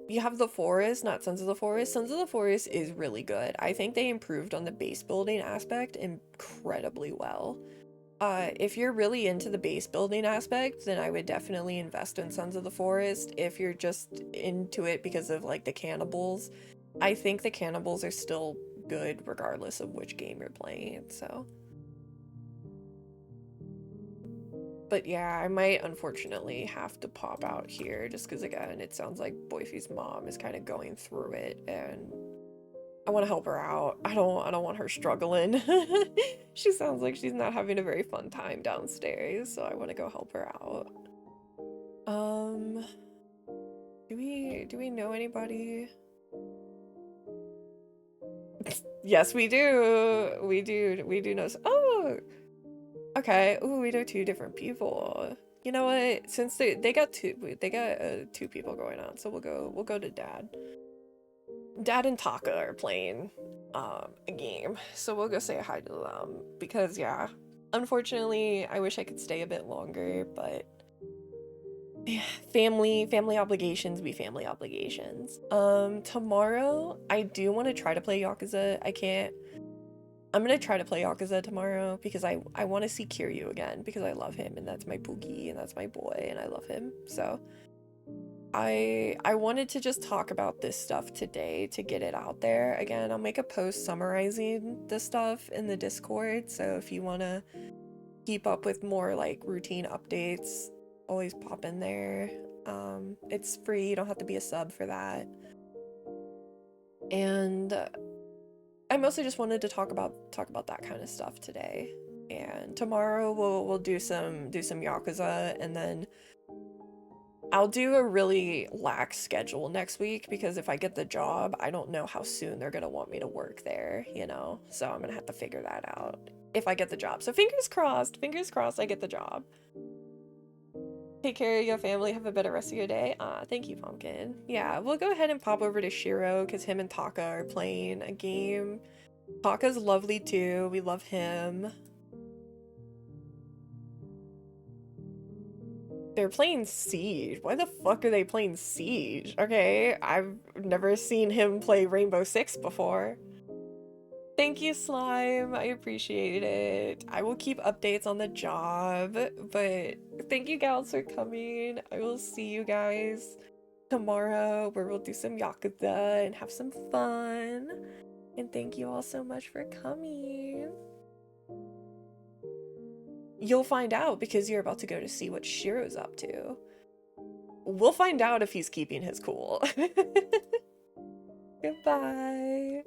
You have the forest, not Sons of the Forest. Sons of the Forest is really good. I think they improved on the base building aspect incredibly well. If you're really into the base building aspect, then I would definitely invest in Sons of the Forest. If you're just into it because of like the cannibals, I think the cannibals are still good regardless of which game you're playing, so. But yeah, I might unfortunately have to pop out here just because again, it sounds like Boyfie's mom is kind of going through it and I want to help her out. I don't want her struggling. She sounds like she's not having a very fun time downstairs, so I want to go help her out. Do we know anybody? Yes, we do. We do know. Oh, okay. Ooh, we know 2 different people. You know what? Since they got two people going on, so we'll go to Dad. Dad and Taka are playing a game, so we'll go say hi to them because yeah, unfortunately, I wish I could stay a bit longer, but yeah, family obligations be family obligations. Tomorrow I do want to try to play Yakuza. I'm gonna try to play Yakuza tomorrow because I want to see Kiryu again because I love him and that's my Pookie and that's my boy and I love him. So I wanted to just talk about this stuff today to get it out there. Again, I'll make a post summarizing the stuff in the Discord. So if you want to keep up with more like routine updates, always pop in there. It's free. You don't have to be a sub for that. And I mostly just wanted to talk about that kind of stuff today. And tomorrow we'll do some Yakuza, and then I'll do a really lax schedule next week because if I get the job, I don't know how soon they're gonna want me to work there, you know? So I'm gonna have to figure that out if I get the job. So fingers crossed I get the job. Take care of your family, have a better rest of your day. Thank you, Pumpkin. Yeah, we'll go ahead and pop over to Shiro because him and Taka are playing a game. Taka's lovely too, we love him. They're playing Siege. Why the fuck are they playing Siege? Okay, I've never seen him play Rainbow Six before. Thank you, Slime. I appreciate it. I will keep updates on the job, but thank you, gals, for coming. I will see you guys tomorrow where we'll do some Yakuza and have some fun. And thank you all so much for coming. You'll find out because you're about to go to see what Shiro's up to. We'll find out if he's keeping his cool. Goodbye.